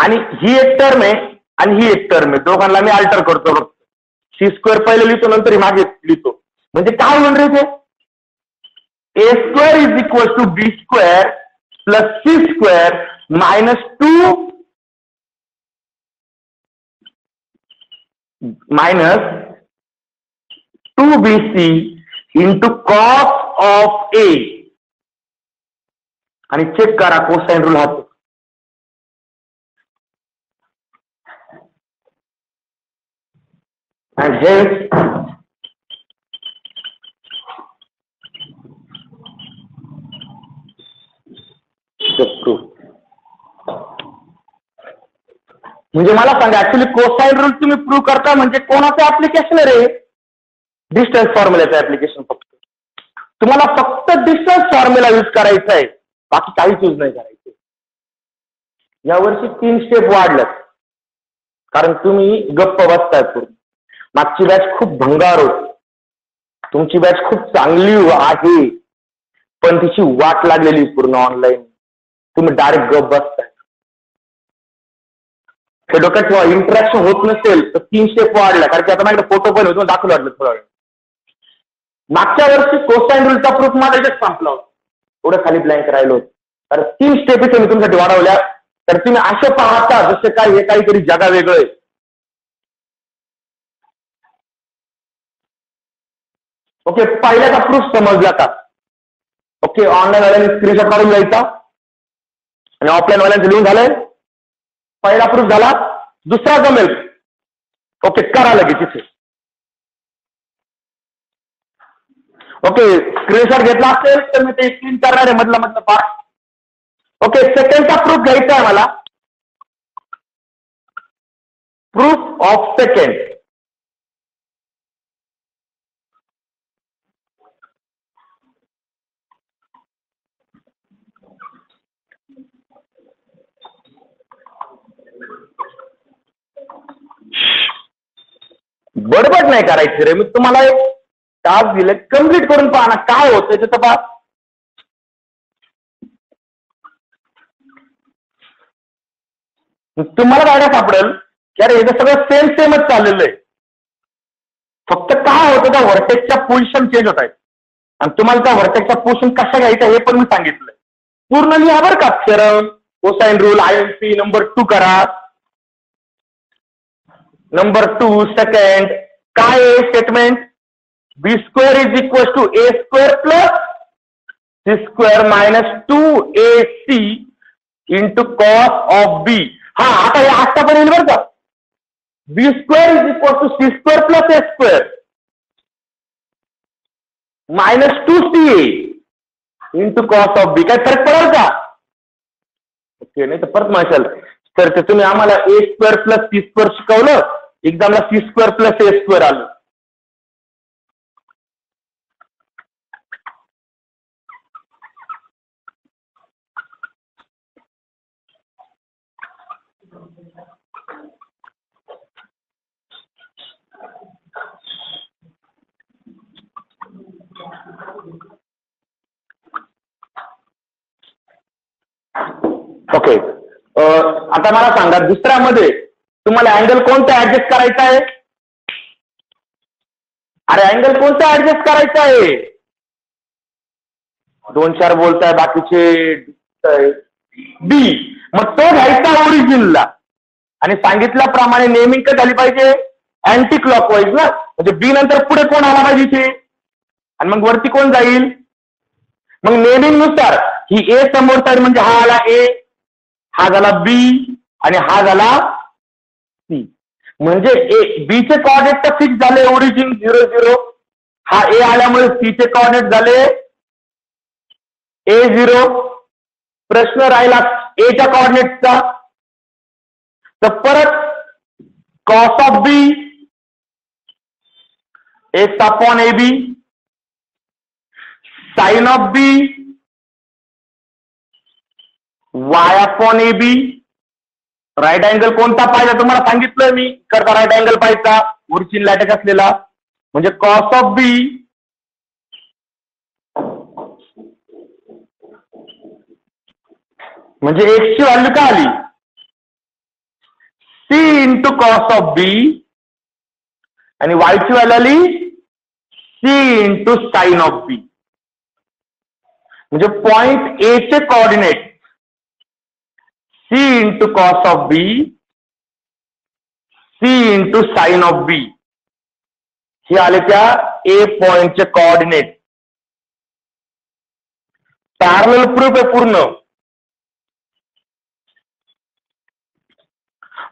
आणि ही एक टर्म आहे आणि ही एक टर्म आहे, दोघांना मी अल्टर करतो. c² पहिले लिहितो, नंतर मागे लिहितो. म्हणजे काय होईल रे ते? a² is equal to b² plus c² minus 2 minus 2bc into cos of a. आणि चेक करा कोसाइन रूल हात. and hence step proof. म्हणजे मला सांगा ऍक्च्युली कोसाइन रूल तुम्ही प्रूव्ह करता म्हणजे कोणाचं ऍप्लिकेशन आहे रे? Distance फॉर्म्युल्याचं application. फक्त तुम्हाला फक्त डिस्टन्स फॉर्म्युला यूज करायचा आहे, बाकी काहीच यूज नाही करायचं. यावर्षी 3 स्टेप वाढल्यात कारण तुम्ही गप्प बसताय पूर्ण. मागची बॅच खूप भंगार होती, तुमची बॅच खूप चांगली आहे पण तिची वाट लागलेली पूर्ण ऑनलाईन. तुम्ही डायरेक्ट गप बसताय. हे डोक्यात किंवा इंटरॅक्शन होत नसेल तर 3 स्टेप वाढल्या, कारण की आता माझ्याकडे फोटो पण होतो दाखवलं वाटलं थोडा वेळ. मागच्या वर्षी कोसाइन रूलचा प्रूफ माझा याच्यात संपला होता, थोडं खाली ब्लँक राहिलो होतं. तर 3 स्टेप इथे मी तुमच्यासाठी वाढवल्या. तर तुम्ही असे पाहता जसे काय हे काहीतरी जगा वेगळं आहे. ओके, पहिल्याचा प्रूफ समजला का? ओके, ऑनलाईन वाल्यांनी स्क्रीनशॉट काढून घ्यायचा आणि ऑफलाईन वाल्यांचं लिहून झालंय. पहिला प्रूफ झाला. दुसरा जमेल? ओके, करा लगेच तिथे. ओके, स्क्रीनशॉट घेतला असेल तर मी ते स्क्रीन करणार आहे मधलं पार्ट. ओके, सेकंडचा प्रूफ घ्यायचा आहे मला. Proof of second. बडबड नाही करायची रे. मी तुम्हाला एक टास्क दिले, कम्प्लीट करून पहा ना काय होतं ते तपास. तुम्हाला काय सापडेल की अरे हे सगळं सेमच चाललेलं आहे. फक्त काय होतं त्या व्हर्टेक्सच्या पोझिशन चेंज होत आहेत आणि तुम्हाला त्या व्हर्टेक्सच्या पोझिशन कशा घ्यायच्या हे पण मी सांगितलंय. पूर्ण लिहा बरं का अक्षर. कोसाइन रूल IMP नंबर 2 करा. नंबर 2 सेकंड काय आहे statement? B² = A² plus C² minus 2AC into cos of B. हा, आता हे आत्ता पण येईल बरं का. B² = C² plus A² minus 2CA into cos of B. काय फरक पडेल का? ओके, नाही तर परत म्हणशाल तर ते तुम्ही आम्हाला A² प्लस C² शिकवलं, एक्झामला C² प्लस A² आलं. ओके, आता मला सांगा दुसऱ्यामध्ये तुम्हाला अँगल कोणता ऍडजस्ट करायचा आहे? अरे अँगल कोणता ऍडजस्ट करायचा आहे? 2-4 बोलताय, बाकीचे B. मग तो घ्यायचा ओरिजिनला आणि सांगितल्याप्रमाणे नेमिंग काय झाली पाहिजे? अँटी क्लॉकवाईज ना. म्हणजे B नंतर पुढे कोण आला पाहिजे इथे आणि मग वरती कोण जाईल. मग नेमिंग नुसार ही A समोर साईड म्हणजे हा आला A, हा झाला B आणि हा झाला C. म्हणजे B चे कॉर्डिनेट तर फिक्स झाले ओरिजिन 0 0. हा A आल्यामुळे C चे कॉर्डिनेट झाले A0. प्रश्न राहिला A च्या कॉर्डिनेटचा. तर परत cos of B x/AB, sine of B y/AB. Right angle कोणता पाहिजे तुम्हाला सांगितलंय मी. करता राईट अँगल पाहिजे ओरिजिन अटॅच असलेला म्हणजे कॉस ऑफ B म्हणजे x ची व्हॅल्यू काय आली? C into cos of B आणि y ची व्हॅल्यू आली C into sine of B. म्हणजे पॉइंट A चे coordinate C into cos of B, C into sine of B हे आले त्या A पॉइंटचे कोऑर्डिनेट. पॅरलल प्रूफ आहे पूर्ण.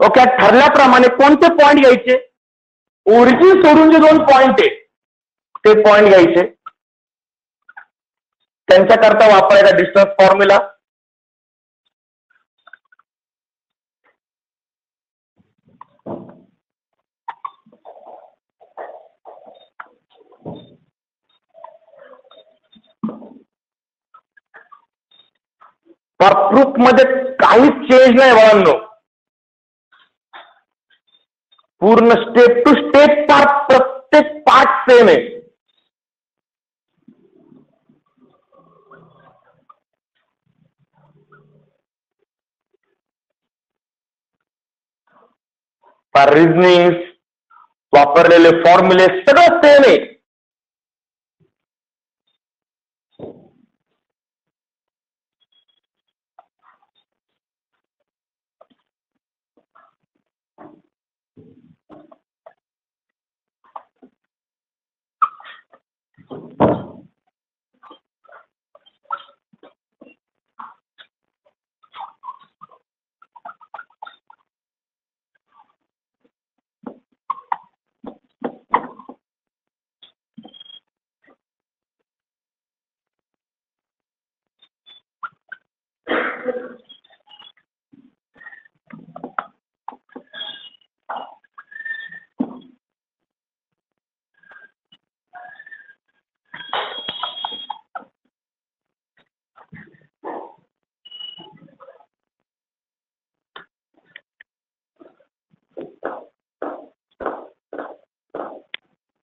ओके, ठरल्याप्रमाणे कोणते पॉइंट घ्यायचे? ओरिजिन सोडून जे 2 पॉइंट आहे ते पॉइंट घ्यायचे. त्यांच्याकरता वापरायचा डिस्टन्स फॉर्म्युला. प्रूफ मध्ये काहीच चेंज नाही बाळांनो. पूर्ण स्टेप टू स्टेप पार्ट, प्रत्येक पार्ट सेम आहे. रिझनिंग वापरलेले फॉर्म्युले सगळं सेम आहे.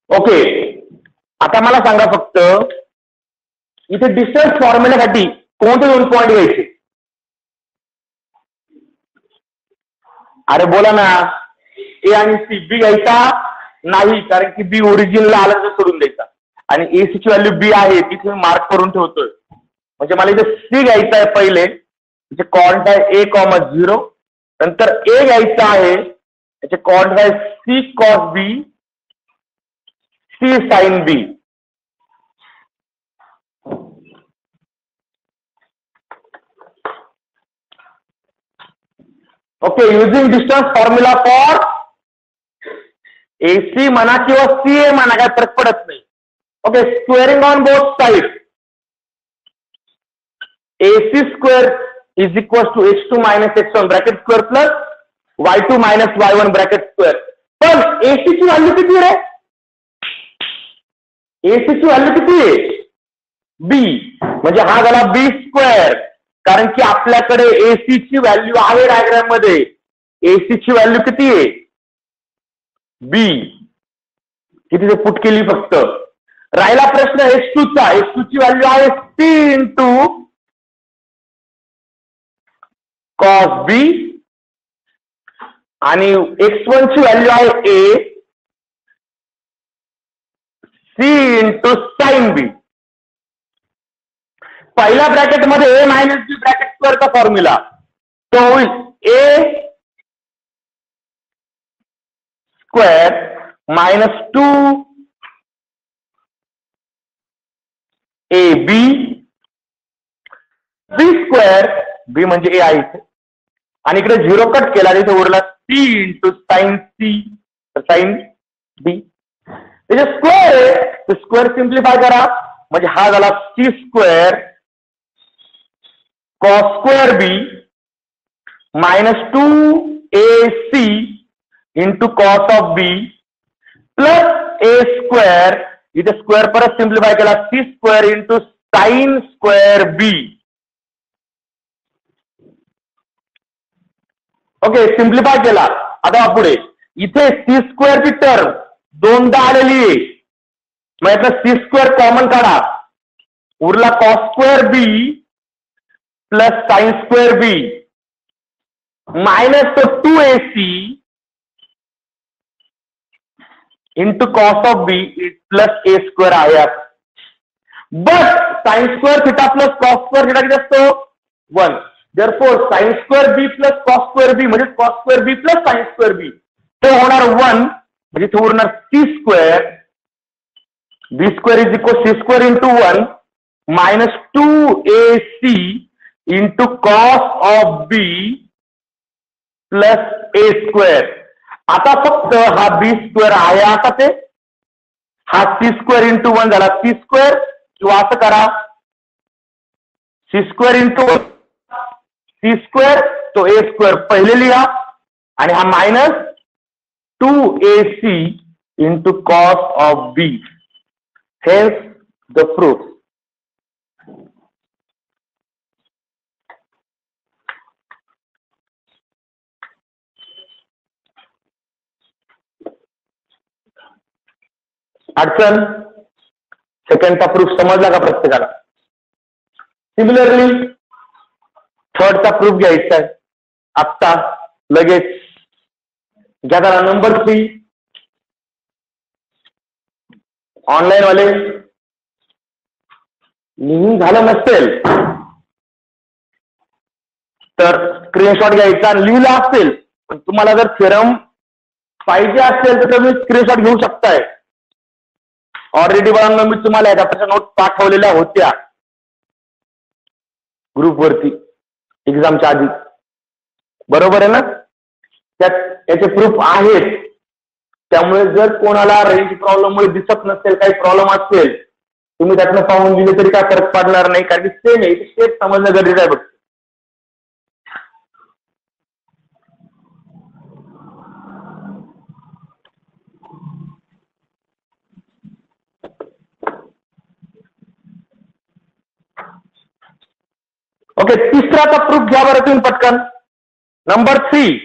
ओके, आता मला सांगा फक्त इथे डिस्टन्स फॉर्म्युल्यासाठी कोणते 2 पॉइंट घ्यायचे? अरे बोला ना. ए आणि सी. बी घ्यायचा नाही, कारण की बी ओरिजिनला आला तर सोडून द्यायचा. आणि एसी ची व्हॅल्यू बी आहे तिथे मार्क करून ठेवतोय. म्हणजे मला इथे सी घ्यायचा आहे पहिले, त्याचे कॉर्डिनेट आहे a,0. नंतर ए घ्यायचा आहे, त्याचे कॉर्डिनेट आहे C cos B, C sine B. Okay, using distance formula for AC म्हणा किंवा सीए म्हणा, काय फरक पडत नाही. Okay, squaring on both side. AC square is equal to H2 minus H1 bracket square plus Y2 minus Y1 bracket square. पण AC ची value किती रे? एसी ची व्हॅल्यू किती आहे? बी. म्हणजे हा झाला बी स्क्वेअर, कारण की आपल्याकडे एसी ची व्हॅल्यू आहे डायग्राम मध्ये. एसी ची व्हॅल्यू किती आहे? बी. किती ते पुट केली फक्त. राहिला प्रश्न H2 चा. H2 ची व्हॅल्यू आहे सी इंटू कॉस बी आणि x1 ची व्हॅल्यू आहे A C into sine B. पहिल्या ब्रॅकेट मध्ये ए मायनस बी ब्रॅकेट स्क्वेअरचा फॉर्म्युला तो होईल A square minus 2 A B B square. B म्हणजे ए आहे आणि इकडे 0 कट केला, तिथे उरला C into sine C sine B. त्याचे स्क्वेअर आहे, स्क्वेअर सिम्प्लिफाय करा म्हणजे हा झाला C square cos square B minus 2AC into cos of B plus A square. इथे स्क्वेअर परत सिम्प्लिफाय केला, C square into sine square B. Okay, simplify केला. आता पुढे इथे सी स्क्वेअरची टर्म दोनदा आलेली आहे, मग यातला सी स्क्वेअर कॉमन काढा, उरला cos square B plus sine square B minus तो 2AC into cos of B plus A square आहे. But sine square theta plus cos square theta किती असतो? 1. Therefore sine square B plus cos square B म्हणजे cos square B plus sine square B ते होणार 1. म्हणजे इथे उरणार C square. B square is equal C square into 1 minus 2AC into cos of B plus A square. आता फक्त हा बी square आहे, आता ते हा सी स्क्वेअर इंटू 1 झाला सी स्क्वेअर, किंवा असं करा C square into C square तो ए स्क्वेअर पहिले लिहा आणि हा minus 2AC into cos of B. Hence the proof. अडचण? सेकंडचा प्रूफ समजला का प्रत्येकाला? सिमिलरली थर्डचा प्रूफ घ्यायचा आहे आत्ता लगेच. घ्या त्याला नंबर 3. ऑनलाईन वाले लिहून झालं नसेल तर स्क्रीनशॉट घ्यायचा. लिहिला असेल पण तुम्हाला जर थेरम पाहिजे असेल तर तुम्ही स्क्रीनशॉट घेऊ शकताय. ऑलरेडी बघा मी तुम्हाला त्याच्या नोट पाठवलेल्या होत्या ग्रुपवरती एक्झामच्या आधी, बरोबर आहे ना? त्यात याचे प्रूफ आहेत. त्यामुळे जर कोणाला रेंज प्रॉब्लेममुळे दिसत नसेल, काही प्रॉब्लेम असेल, तुम्ही त्यातनं पाहून दिले तरी काय फरक पडणार नाही, कारण की सेम आहे. सेम समजणं गरजेचं आहे. बघ ओके, तिसराचा प्रूफ घ्या बरं तुम्ही पटकन. नंबर 3.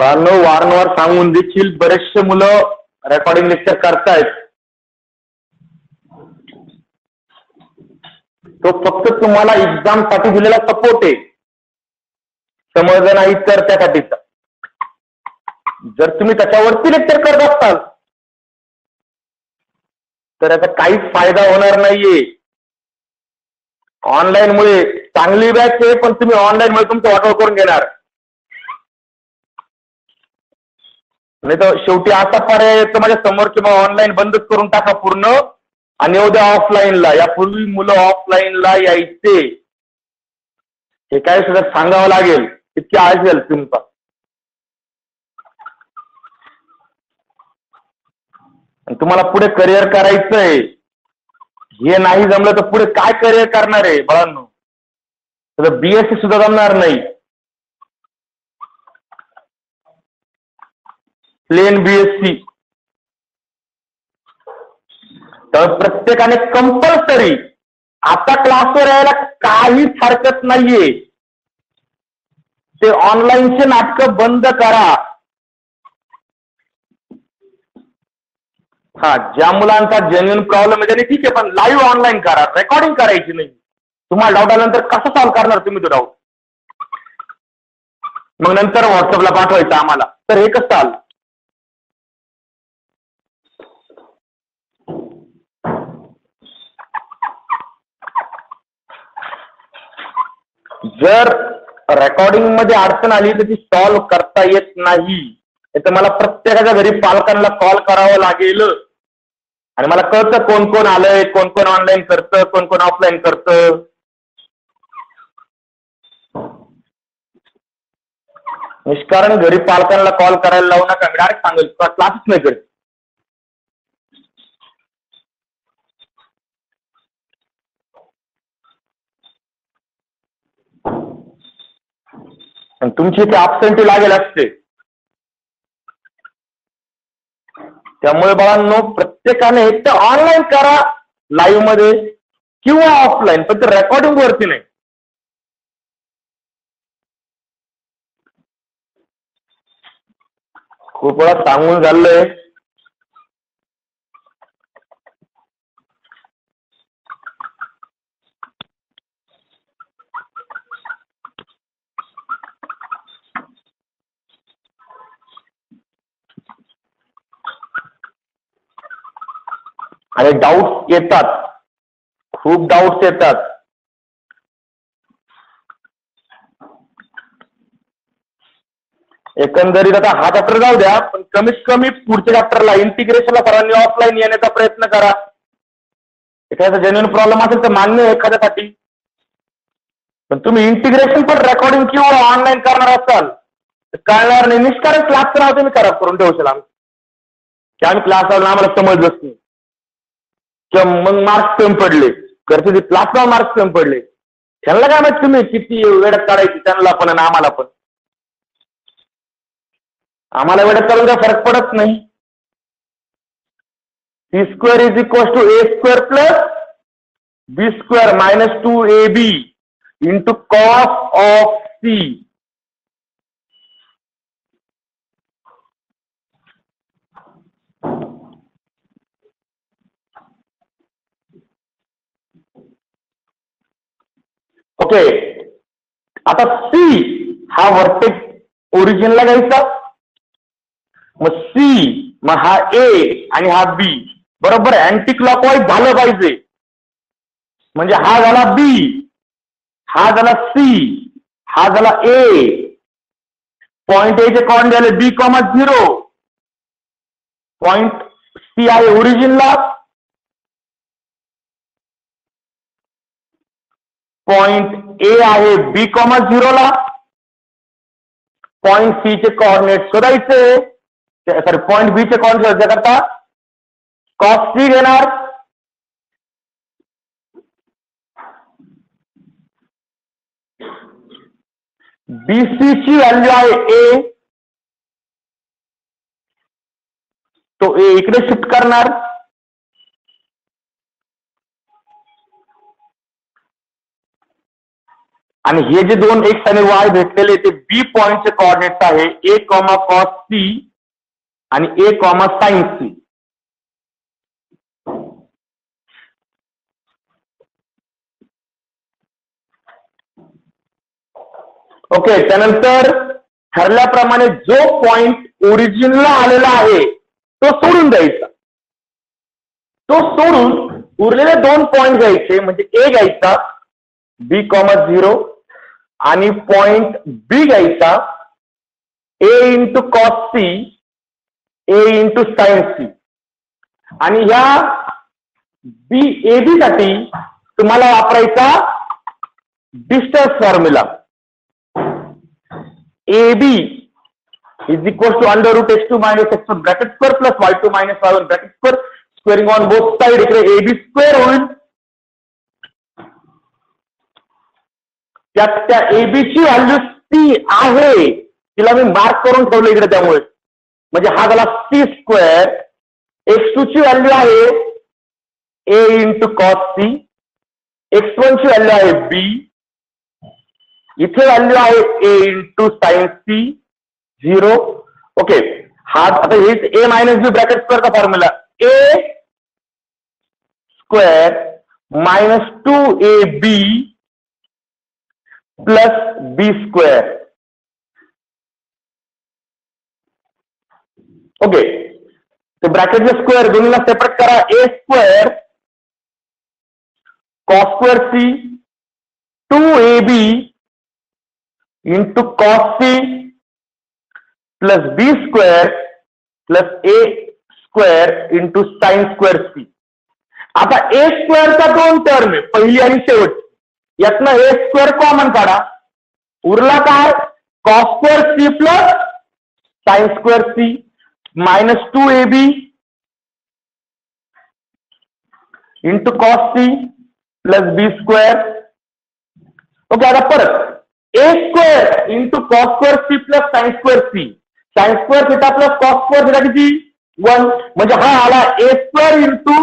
वारंवार सांगून देखील बरेचसे मुलं रेकॉर्डिंग लेक्चर करतायत. तो फक्त तुम्हाला एक्झाम साठी दिलेला सपोर्ट आहे, समजलं नाही तर त्यासाठीचा. जर तुम्ही त्याच्यावरती लेक्चर करत असाल तर याचा काहीच फायदा होणार नाहीये. ऑनलाईन मुळे चांगली बॅच आहे, पण तुम्ही ऑनलाईन मुळे तुमचं वाटोळ करून घेणार. नाही तर शेवटी असा पर्याय येतो माझ्या समोर की मग ऑनलाईन बंदच करून टाका पूर्ण आणि उद्या ऑफलाईनला. यापूर्वी मुलं ऑफलाईनला यायचे, हे काय सुद्धा सांगावं लागेल, इतकी असेल तुमचा. तुम्हाला पुढे करिअर करायचंय, हे नाही जमलं तर पुढे काय करिअर करणार आहे बाळांनो? BSc सुद्धा जमणार नाही, प्लेन BSc. तर प्रत्येकाने कंपल्सरी आता क्लासवर यायला काहीच हरकत नाहीये. ते ऑनलाईनचे नाटकं बंद करा. हा, ज्या मुलांचा जेन्युइन प्रॉब्लेम आहे त्याने ठीक आहे, पण लाईव्ह ऑनलाईन करा, रेकॉर्डिंग करायची नाही. तुम्हाला डाऊट आल्यानंतर कसं सॉल्व्ह करणार तुम्ही तो डाऊट? मग नंतर व्हॉट्सअपला पाठवायचं आम्हाला, तर हे कसं चाल? जर रेकॉर्डिंग मध्ये अडचण आली तर ती सॉल्व्ह करता येत नाही, तर मला प्रत्येकाच्या घरी पालकांना कॉल करावं लागेल आणि मला कळतं कोण कोण आलंय, कोण कोण ऑनलाईन करतं, कोण कोण ऑफलाईन करतं. निष्कारण घरी पालकांना कॉल करायला लावू नका. मी डायरेक्ट सांगेल क्लासच नाही करत. तुमची इथे ॲब्सेंटी लागेल असते. त्यामुळे बाळांनो प्रत्येकाने एक तर ऑनलाईन करा लाईव्ह मध्ये किंवा ऑफलाईन, पण ते रेकॉर्डिंग वरती नाही. खूप वेळा सांगून झालंय. आणि डाऊट्स येतात, खूप डाऊट्स येतात. एकंदरीत आता हा चॅप्टर जाऊ द्या, पण कमीत कमी पुढच्या चॅप्टरला इंटिग्रेशनला सर्वांनी ऑफलाईन येण्याचा प्रयत्न करा. एखाद्याचा जेन्युइन प्रॉब्लेम असेल तर मान्य आहे एखाद्यासाठी, पण तुम्ही इंटिग्रेशन पण रेकॉर्डिंग किंवा ऑनलाईन करणार असाल तर कळणार नाही. निष्कारण क्लासचं नाव तुम्ही खराब करून ठेवशाल. की आम्ही क्लासला आम्हाला समजलंच नाही, किंवा मग मार्क्स कमी पडले, करते क्लासला मार्क्स कमी पडले. त्यांना काय माहिती तुम्ही किती वेळात काढायची, त्यांना पण आणि आम्हाला पण. आम्हाला वेळात काढून काय फरक पडत नाही. C square is equal to A square plus B square minus 2ab into cos of C. Okay, आता सी हा वर्टेक्स ओरिजिनला घ्यायचा, मग सी, मग हा ए आणि हा बी बरोबर अँटी क्लॉकवाईज झालं पाहिजे. म्हणजे हा झाला बी, हा झाला सी, हा झाला ए. पॉइंट ए चे कोऑर्डिनेट झाले बी कॉमा 0. पॉइंट सी आहे ओरिजिनला, पॉइंट ए आहे बी कॉमा 0 ला. पॉइंट सी चे कोऑर्डिनेट शोधायचे, सॉरी पॉइंट बी चे कोऑर्डिनेट शोधण्याकरता कॉस सी घेणार, बीसी ची व्हॅल्यू आहे ए, तो ए इकडे शिफ्ट करणार, आणि हे जे दोन एक्स आणि वाय भेटलेले ते बी पॉइंटचे कोऑर्डिनेट्स आहे ए कॉमा कॉस सी आणि ए कॉमा साइन सी. ओके, त्यानंतर ठरल्याप्रमाणे जो पॉइंट ओरिजिनला आलेला आहे तो सोडून द्यायचा. तो सोडून उरलेले दोन पॉइंट घ्यायचे, म्हणजे ए घ्यायचा बी कॉमा 0 आणि पॉइंट बी घ्यायचा ए इंटू कॉस सी, ए इंटू साइन सी. आणि ह्या बी ए बी साठी तुम्हाला वापरायचा distance formula. AB is equal to under root x2 minus x1 bracket square plus y2 minus y1 bracket square, squaring on both side इकडे AB square होईल. त्यात त्या AB ची व्हॅल्यू C आहे, तिला मी मार्क करून ठेवलं इकडे, त्यामुळे म्हणजे हा झाला C स्क्वेअर. x2 ची व्हॅल्यू आहे A into cos C, x1 ची व्हॅल्यू आहे B, इथे व्हॅल्यू आहे a into sine c 0. Okay, हा आता हेच ए मायनस बी ब्रॅकेट स्क्वेअरचा formula, a square minus 2ab plus B square. Okay, तो ब्रॅकेटचा स्क्वेअर दोन्हीला सेपरेट करा. A square cos square c 2ab into cos c plus B square plus A square into sine square c. आता a स्क्वेअरचा दोन term आहे, पहिली आणि शेवटची. यातनं ए स्क्वेअर कॉमन काढा, उरला काय cos square c plus sine square c minus 2ab into cos c plus बी स्क्वेअर. ओके, आता परत a square into cos square c plus sine square c, sine square theta plus cos square theta किती 1, म्हणजे हा आला a square into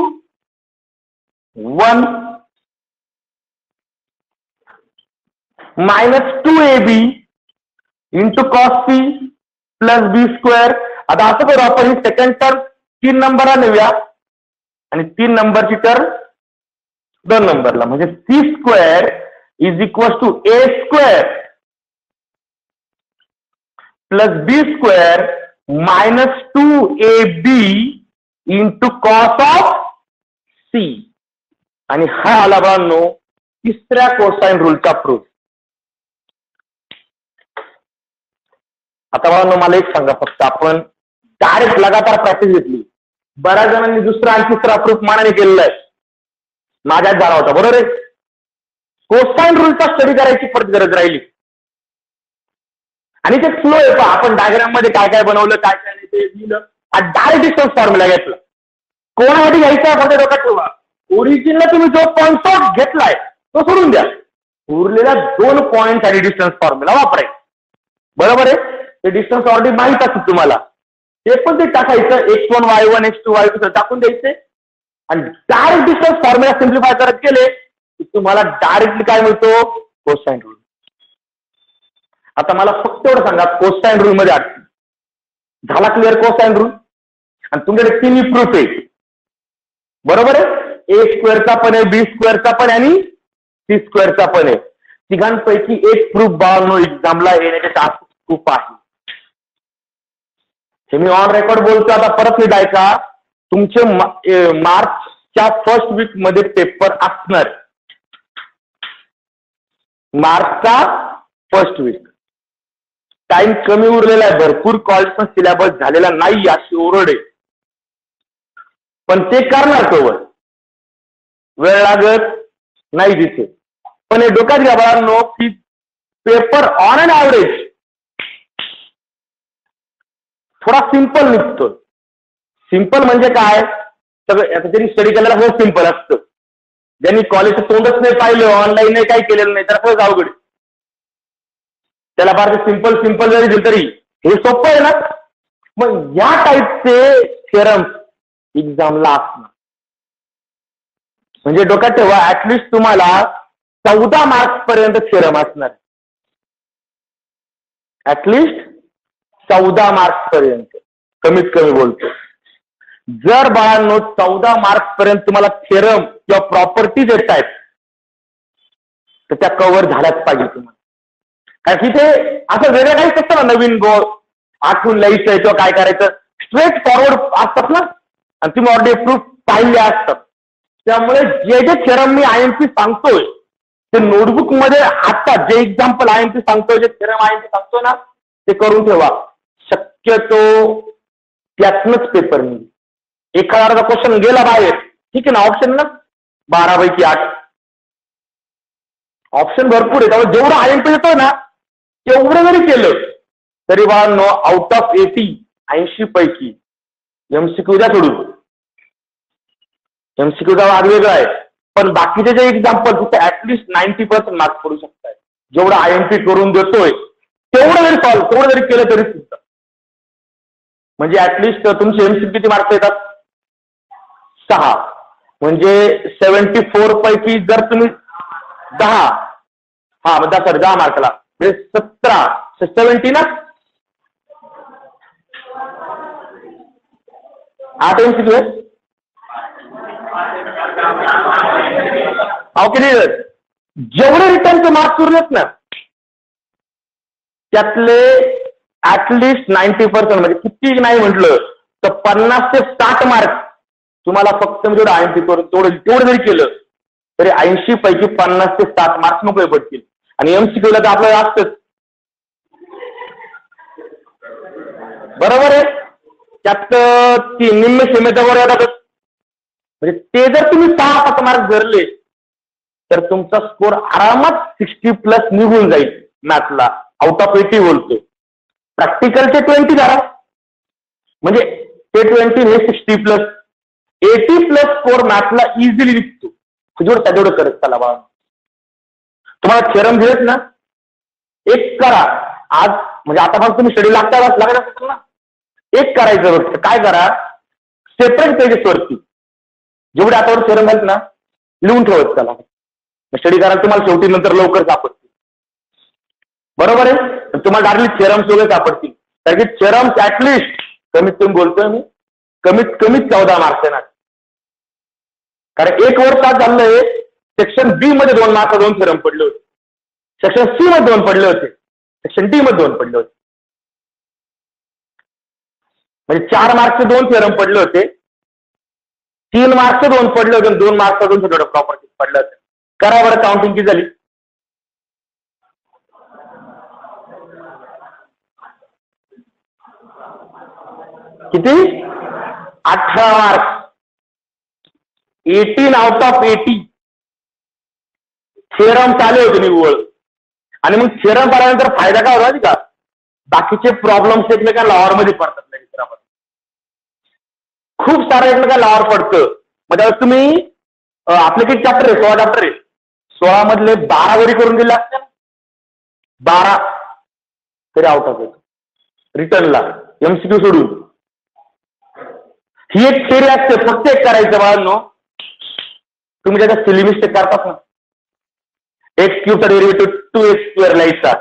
1 minus 2ab into cos c plus B square. आता असं करू आपण, ही सेकंड टर्म 3 नंबरला नेऊया आणि 3 नंबरची टर्म 2 नंबरला, म्हणजे C square is equal to a square plus b square minus 2ab into cos of c. आणि हा आला बाळांनो तिसऱ्या कोसाइन रूलचा प्रूफ. आता बाळांनो मला एक सांगा, फक्त आपण डायरेक्ट लगातार प्रॅक्टिस घेतली, बऱ्याच जणांनी दुसरा आणि तिसरा प्रूफ मानाने केलेला आहे, माझ्यात झाला होता बरोबर आहे. कोसाइन रूलचा स्टडी करायची परत गरज राहिली, आणि ते फ्लो आहे पहा. आपण डायग्राम मध्ये काय काय बनवलं काय काय नाही ते लिहिलं, डायरेक्ट डिस्टन्स फॉर्म्युला घेतला. कोणासाठी घ्यायचा फक्त डोक्यात ठेवा. ओरिजिनला तुम्ही जो कॉन्सेप्ट घेतलाय तो सोडून द्या. उरलेल्या 2 पॉईंटसाठी डिस्टन्स फॉर्म्युला वापरायचा. बरोबर आहे. ते डिस्टन्स ऑलरेडी माहित असते तुम्हाला. ते पण ते टाकायचं x1 y1 x2 y2 टाकून द्यायचे आणि डायरेक्ट डिस्टन्स फॉर्म्युला सिम्प्लिफाय करत गेले की तुम्हाला डायरेक्टली काय मिळतो, कोसाइन रूल. आता मला फक्त एवढं सांगा, कोसाइन रूल मध्ये झाला क्लिअर कोसाइन रूल. आणि तुमच्याकडे तिन्ही प्रूफ आहे. बरोबर आहे. ए स्क्वेअरचा पण आहे, बी स्क्वेअरचा पण आहे आणि सी स्क्वेअरचा पण आहे. तिघांपैकी एक प्रूफ बाळांनो एक्झामला येण्याचे चान्सेस खूप आहे. हे मी ऑन रेकॉर्ड बोलतो. आता परत नीट ऐका. तुमचे मार्चच्या फर्स्ट वीक मध्ये पेपर असणार. मार्चचा फर्स्ट वीक. टाइम कमी उरलेला आहे. भरपूर कॉलेज पण सिलेबस झालेला नाही अशी ओरड आहे. पण ते करणार सोबत वेळ लागत नाही तिथे. पण हे डोक्यात घ्या बाळांनो की पेपर ऑन अन ॲव्हरेज थोडा सिंपल निघतो. सिंपल म्हणजे काय, सगळं आता त्यांनी स्टडी केलेला सगळं सिंपल असतं. ज्यांनी कॉलेजचं तोंडच नाही पाहिलं, ऑनलाईन नाही काही केलेलं नाही, तर सगळं अवघड. त्याला फार सिंपल सिंपल जरी दिलं तरी हे सोपं आहे ना. मग या टाईपचे थेरम्स एक्झामला असणार. म्हणजे डोक्यात ठेवा ऍटलिस्ट तुम्हाला 14 मार्क्स पर्यंत थेरम असणार. ऍटलिस्ट 14 मार्क्स पर्यंत कमीत कमी बोलतो. जर बाळांनो 14 मार्क्स पर्यंत तुम्हाला थेरम किंवा प्रॉपर्टीज येत आहेत तर त्या कव्हर झाल्याच पाहिजे तुम्हाला. कारण की ते असं वेगळं काहीच असतं ना, नवीन गोल आठवून लिहायचं किंवा काय करायचं, स्ट्रेट फॉरवर्ड असतात ना. आणि तुम्ही ऑलरेडी प्रूफ पाहिले असतात. त्यामुळे जे जे थेरम मी आयएमपी सांगतोय ते नोटबुक मध्ये आता जे एक्झाम्पल आयएमपी सांगतोय, जे थेरम आयएमपी सांगतोय ना, ते करून ठेवा. शक्यतो त्यातनच पेपर नाही. एखादा क्वेश्चन गेला बाहेर, ठीक आहे ना, ऑप्शन ना 12 पैकी 8 ऑप्शन भरपूर आहे. त्यामुळे जेवढं आयएमपी येतोय ना तेवढं जरी केलं तरी बाळांनो आउट ऑफ 80 पैकी एमसीक्यू द्या सोडून. एमसीक्यूचा भाग वेगळा आहे. पण बाकीचे जे एक्झाम्पल तिथे ऍटलिस्ट 90% मार्क्स पडू शकतात. जेवढं आयएमपी करून देतोय तेवढं जरी सॉल्व तेवढं जरी केलं तरी सुद्धा म्हणजे ऍटलिस्ट तुमचे एमसीक्यू किती मार्क्स येतात, 6. म्हणजे 74 पैकी जर तुम्ही 10 मार्कला 17 70 ना 8 एमसीक्यू आहे. ओके नाही, जेवढे रिटर्नचे मार्क्स उरलेत ना त्यातले ऍटलिस्ट 90% म्हणजे किती नाही म्हटलं तर 50 ते 60 मार्क्स तुम्हाला फक्त मी जेवढं आयएमपी करून तेवढं जरी केलं तरी 80 पैकी 50 ते 60 मार्क्स मोकळे पडतील. आणि एमसीक्यूला तर आपल्याला असतंच. बरोबर आहे. त्यात ती निम्मे सीमेच्या वर येतातच. म्हणजे ते जर तुम्ही 6-7 मार्क्स धरले तर तुमचा स्कोर आरामात 60+ निघून जाईल. मॅथला आउट ऑफ 80 बोलतो. प्रॅक्टिकलचे 20 धरा म्हणजे ते 20 हे 60+, 80+ स्कोर मॅथला इझिली निघतो. जेवढं करत चला बा. तुम्हाला थेरम दिलेत ना, एक करा आज. म्हणजे आता पण तुम्ही स्टडी लागत असेल ना, एक करायचं फक्त. काय करा, सेपरेट पेजेस वरती जेवढे आतावर थेरम आहेत ना लिहून ठेवत चला. स्टडी करायला तुम्हाला शेवटी नंतर लवकर सापडतील. बरोबर आहे. तुम्हाला डायरेक्टली थेरम्स वगैरे सापडतील. कारण की थेरम्स ऍटलिस्ट कमीत कमी बोलतोय मी कमीत कमी 14 मार्क्स येणार. कारण एक वर्ष आज झालंय सेक्शन बी मध्ये 2 मार्क 2 थेरम पडले होते. सेक्शन सी मध्ये 2 पडले होते. सेक्शन डी मध्ये 2 पडले होते. म्हणजे 4 मार्क्सचे 2 थेरम पडले होते. 3 मार्क्सचे 2 पडले होते. 2 मार्क्सचा 2 थोडं प्रॉपर्टी पडलं होतं. करा बरं काउंटिंग किती झाली. किती, 18 मार्क्स. 18 आउट ऑफ 80 थेरम आले होते निव्वळ. आणि मग थेरम आल्यानंतर फायदा काय होता का, बाकीचे प्रॉब्लेम्स एकमेकांना लॉवर मध्ये पडतात. खूप सारं एकमेकांना लावावर पडतं. मग त्यावेळेस तुम्ही आपले किती चॅप्टर आहे? 16 चॅप्टर आहे. 16 मधले 12 वरी करून दिले असते, 12 तरी आउट ऑफ येतो रिटर्नला, MCQ सोडून. ही एक थेरी असते, फक्त एक करायचं बाळांनो. तुम्ही त्याचा सिली मिस्टेक करतात ना, x³ चा डेरिव्हेटिव्ह 2x² लिहायचा,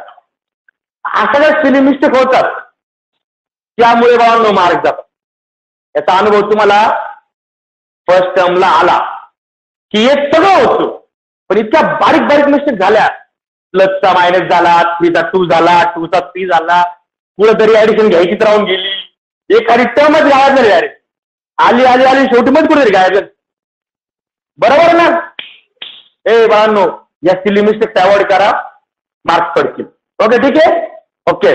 अशा ज्या सिली मिस्टेक होतात त्यामुळे बाळांनो मार्क जातात. याचा अनुभव तुम्हाला फर्स्ट टर्मला आला की हे सगळं होतं, पण इतक्या बारीक बारीक मिस्टेक झाल्या. प्लसचा मायनस झाला, 3चा 2 झाला, 2चा 3 झाला, पुढे तरी ऍडिशन घ्यायचीच राहून गेली, एखादी टर्मच गायब झाली. अरे आली आली आली शेवटी मध्ये कुठे गायब झाली. बरोबर ना? बाळांनो, या सिली मिस्टेक अवॉइड करा, मार्क्स पडतील. ओके, ठीक आहे. ओके.